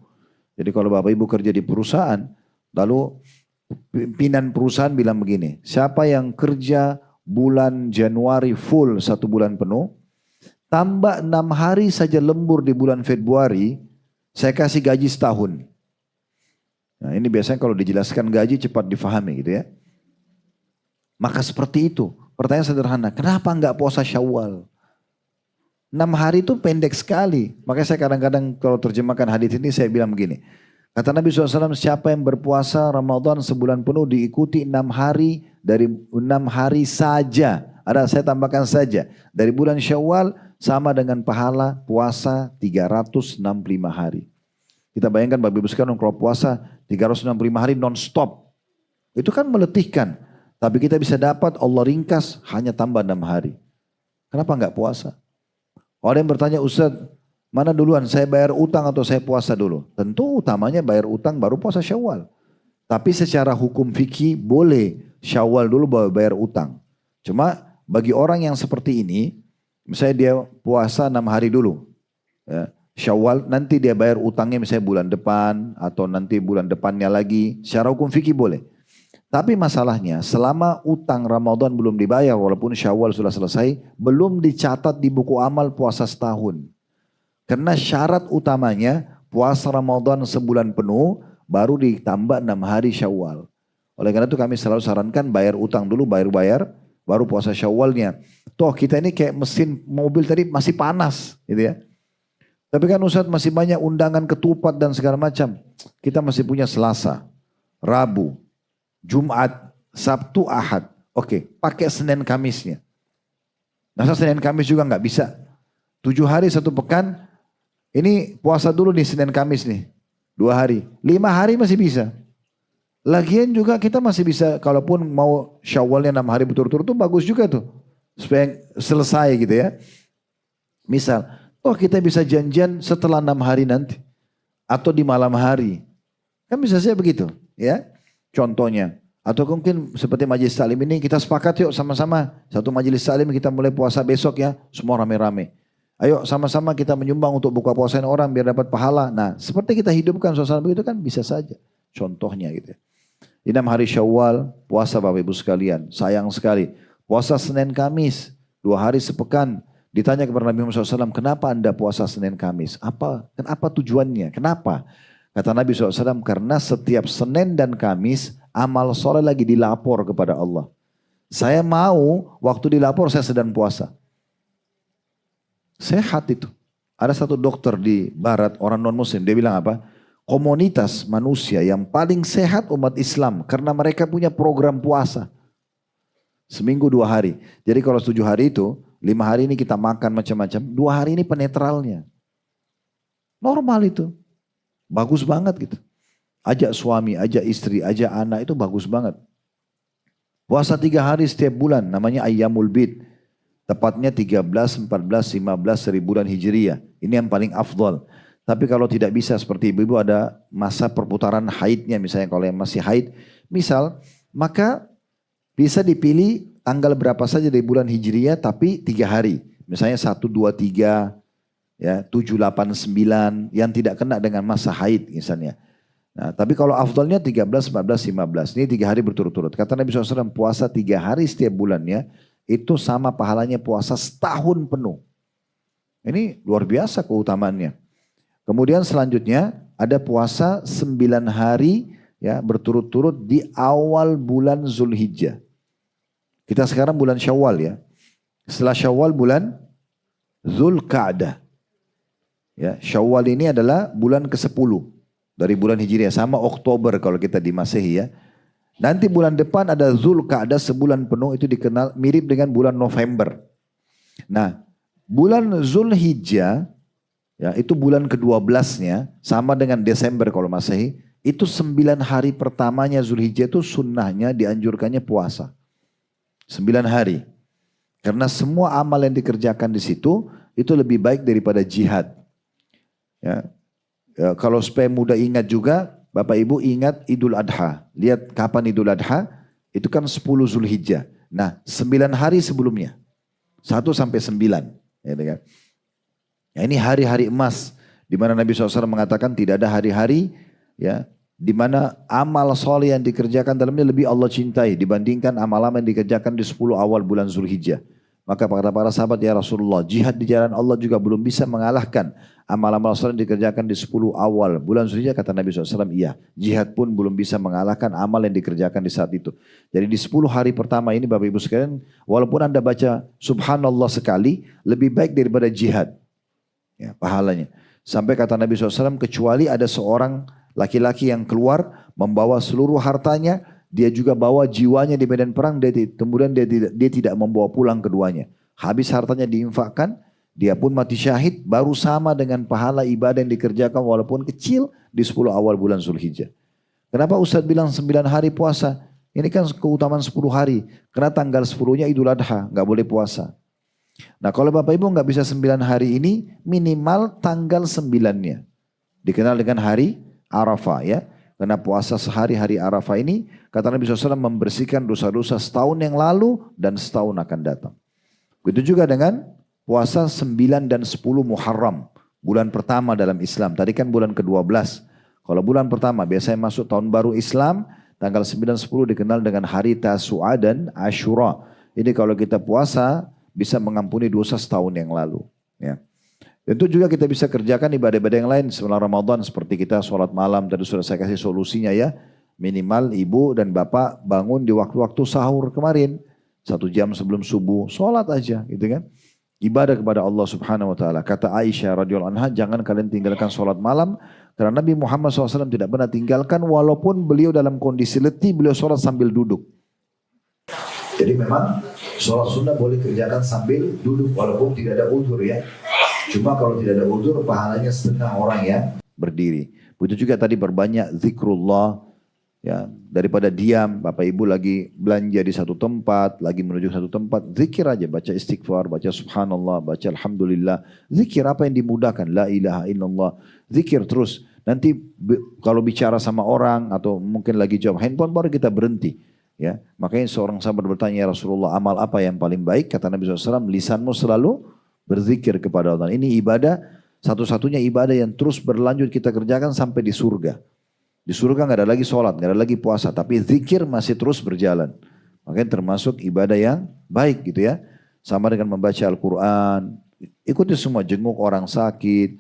Jadi kalau Bapak Ibu kerja di perusahaan, lalu pimpinan perusahaan bilang begini, siapa yang kerja bulan Januari full 1 bulan penuh, tambah 6 hari saja lembur di bulan Februari, saya kasih gaji setahun. Nah ini biasanya kalau dijelaskan gaji cepat difahami gitu ya. Maka seperti itu. Pertanyaan sederhana, kenapa enggak puasa Syawal? 6 hari itu pendek sekali. Makanya saya kadang-kadang kalau terjemahkan hadis ini saya bilang begini. Kata Nabi SAW, siapa yang berpuasa Ramadan sebulan penuh diikuti 6 hari dari 6 hari saja. Ada saya tambahkan saja. Dari bulan Syawal sama dengan pahala puasa 365 hari. Kita bayangkan Bapak Ibu sekalian kalau puasa 365 hari non-stop. Itu kan meletihkan. Tapi kita bisa dapat Allah ringkas hanya tambah 6 hari. Kenapa enggak puasa? Ada yang bertanya, Ustaz, mana duluan saya bayar utang atau saya puasa dulu? Tentu utamanya bayar utang baru puasa Syawal. Tapi secara hukum fikih boleh Syawal dulu baru bayar utang. Cuma bagi orang yang seperti ini, misalnya dia puasa 6 hari dulu. Ya. Syawal nanti dia bayar utangnya misalnya bulan depan atau nanti bulan depannya lagi. Secara hukum fikih boleh. Tapi masalahnya selama utang Ramadan belum dibayar walaupun Syawal sudah selesai, belum dicatat di buku amal puasa setahun. Karena syarat utamanya puasa Ramadan sebulan penuh baru ditambah 6 hari Syawal. Oleh karena itu kami selalu sarankan bayar utang dulu, bayar baru puasa Syawalnya. Toh kita ini kayak mesin mobil tadi masih panas gitu ya. Tapi kan Ustadz masih banyak undangan ketupat dan segala macam. Kita masih punya Selasa, Rabu, Jumat, Sabtu, Ahad. Oke, pakai Senin Kamisnya. Masa Senin Kamis juga nggak bisa. 7 hari 1 pekan, ini puasa dulu nih Senin Kamis nih. 2 hari, 5 hari masih bisa. Lagian juga kita masih bisa, kalaupun mau Syawalnya 6 hari berturut-turut tuh bagus juga tuh. Supaya selesai gitu ya. Misal, toh kita bisa janjian setelah 6 hari nanti. Atau di malam hari. Kan bisa saja begitu ya. Contohnya, atau mungkin seperti majelis taklim ini kita sepakat yuk sama-sama. Satu majelis taklim kita mulai puasa besok ya, semua rame-rame. Ayo sama-sama kita menyumbang untuk buka puasain orang biar dapat pahala. Nah seperti kita hidupkan suasana begitu kan bisa saja. Contohnya gitu. Di 6 hari Syawal, puasa Bapak Ibu sekalian. Sayang sekali, puasa Senin Kamis, 2 hari sepekan. Ditanya kepada Nabi Muhammad SAW, kenapa anda puasa Senin Kamis? Kenapa tujuannya? Kenapa? Kata Nabi SAW, karena setiap Senin dan Kamis amal soleh lagi dilapor kepada Allah. Saya mau waktu dilapor saya sedang puasa. Sehat itu. Ada satu dokter di barat, orang non muslim, dia bilang apa? Komunitas manusia yang paling sehat umat Islam karena mereka punya program puasa. Seminggu 2 hari. Jadi kalau 7 hari itu, 5 hari ini kita makan macam-macam, 2 hari ini penetralnya. Normal itu. Bagus banget gitu. Ajak suami, ajak istri, ajak anak itu bagus banget. Puasa 3 hari setiap bulan namanya Ayyamul Bid. Tepatnya 13, 14, 15 dari bulan Hijriyah. Ini yang paling afdal. Tapi kalau tidak bisa seperti ibu-ibu ada masa perputaran haidnya. Misalnya kalau yang masih haid. Misal maka bisa dipilih tanggal berapa saja dari bulan Hijriyah tapi 3 hari. Misalnya 1, 2, 3. Ya, 7, 8, 9 yang tidak kena dengan masa haid misalnya. Nah, tapi kalau afdalnya 13, 14, 15. Ini 3 hari berturut-turut. Kata Nabi SAW puasa 3 hari setiap bulannya itu sama pahalanya puasa setahun penuh. Ini luar biasa keutamaannya. Kemudian selanjutnya ada puasa 9 hari ya berturut-turut di awal bulan Zulhijjah. Kita sekarang bulan Syawal ya. Setelah Syawal bulan Zulqa'dah. Ya, Syawal ini adalah bulan ke-10 dari bulan Hijriah sama Oktober kalau kita di Masehi ya. Nanti bulan depan ada Zulqa'dah sebulan penuh itu dikenal mirip dengan bulan November. Nah, bulan Zulhijjah ya itu bulan ke-12-nya sama dengan Desember kalau Masehi, itu 9 hari pertamanya Zulhijjah itu sunnahnya dianjurkannya puasa. 9 hari. Karena semua amal yang dikerjakan di situ itu lebih baik daripada jihad. Ya. Ya, kalau supaya mudah ingat juga, Bapak Ibu ingat Idul Adha. Lihat kapan Idul Adha, itu kan 10 Zulhijjah. Nah 9 hari sebelumnya, 1 sampai 9. Ya, kan? Ya, ini hari-hari emas, di mana Nabi SAW mengatakan tidak ada hari-hari ya, di mana amal soleh yang dikerjakan dalamnya lebih Allah cintai dibandingkan amal-amal yang dikerjakan di 10 awal bulan Zulhijjah. Maka kata para sahabat, ya Rasulullah, jihad di jalan Allah juga belum bisa mengalahkan amal-amal soleh yang dikerjakan di 10 awal bulan Zulhijjah. Kata Nabi SAW, iya, jihad pun belum bisa mengalahkan amal yang dikerjakan di saat itu. Jadi di 10 hari pertama ini Bapak Ibu sekalian, walaupun Anda baca subhanallah sekali, lebih baik daripada jihad. Ya, pahalanya. Sampai kata Nabi SAW, kecuali ada seorang laki-laki yang keluar membawa seluruh hartanya, dia juga bawa jiwanya di medan perang, kemudian dia tidak membawa pulang keduanya. Habis hartanya diinfakkan, dia pun mati syahid, baru sama dengan pahala ibadah yang dikerjakan walaupun kecil di 10 awal bulan Zulhijjah. Kenapa Ustadz bilang 9 hari puasa? Ini kan keutamaan 10 hari. Karena tanggal 10-nya Idul Adha, gak boleh puasa. Nah kalau Bapak Ibu gak bisa 9 hari ini, minimal tanggal 9-nya. Dikenal dengan hari Arafah ya. Karena puasa sehari hari Arafah ini, kata Nabi SAW membersihkan dosa-dosa setahun yang lalu dan setahun akan datang. Begitu juga dengan puasa 9 dan 10 Muharram. Bulan pertama dalam Islam. Tadi kan bulan ke-12. Kalau bulan pertama biasanya masuk tahun baru Islam. Tanggal 9, 10 dikenal dengan hari Tasu'a dan Ashura. Ini kalau kita puasa bisa mengampuni dosa setahun yang lalu. Ya. Tentu juga kita bisa kerjakan ibadah-ibadah yang lain setelah Ramadan seperti kita sholat malam. Tadi sudah saya kasih solusinya ya. Minimal ibu dan bapak bangun di waktu-waktu sahur kemarin. 1 jam sebelum subuh, sholat aja gitu kan. Ibadah kepada Allah subhanahu wa ta'ala. Kata Aisyah radhiyallahu anha, jangan kalian tinggalkan sholat malam. Karena Nabi Muhammad SAW tidak pernah tinggalkan walaupun beliau dalam kondisi letih, beliau sholat sambil duduk. Jadi memang sholat sunnah boleh kerjakan sambil duduk walaupun tidak ada uzur ya. Cuma kalau tidak ada uzur pahalanya setengah orang yang berdiri. Begitu juga tadi berbanyak zikrullah. Ya, daripada diam, Bapak Ibu lagi belanja di satu tempat, lagi menuju satu tempat, zikir aja, baca istighfar, baca subhanallah, baca alhamdulillah. Zikir apa yang dimudahkan, la ilaha illallah. Zikir terus. Nanti kalau bicara sama orang atau mungkin lagi jawab handphone baru kita berhenti. Ya, makanya seorang sahabat bertanya, ya Rasulullah, amal apa yang paling baik? Kata Nabi SAW, lisanmu selalu berzikir kepada Allah. Ini ibadah, satu-satunya ibadah yang terus berlanjut kita kerjakan sampai di surga. Di surga nggak ada lagi sholat, nggak ada lagi puasa, tapi zikir masih terus berjalan. Makanya termasuk ibadah yang baik gitu ya. Sama dengan membaca Al-Quran, ikuti semua, jenguk orang sakit,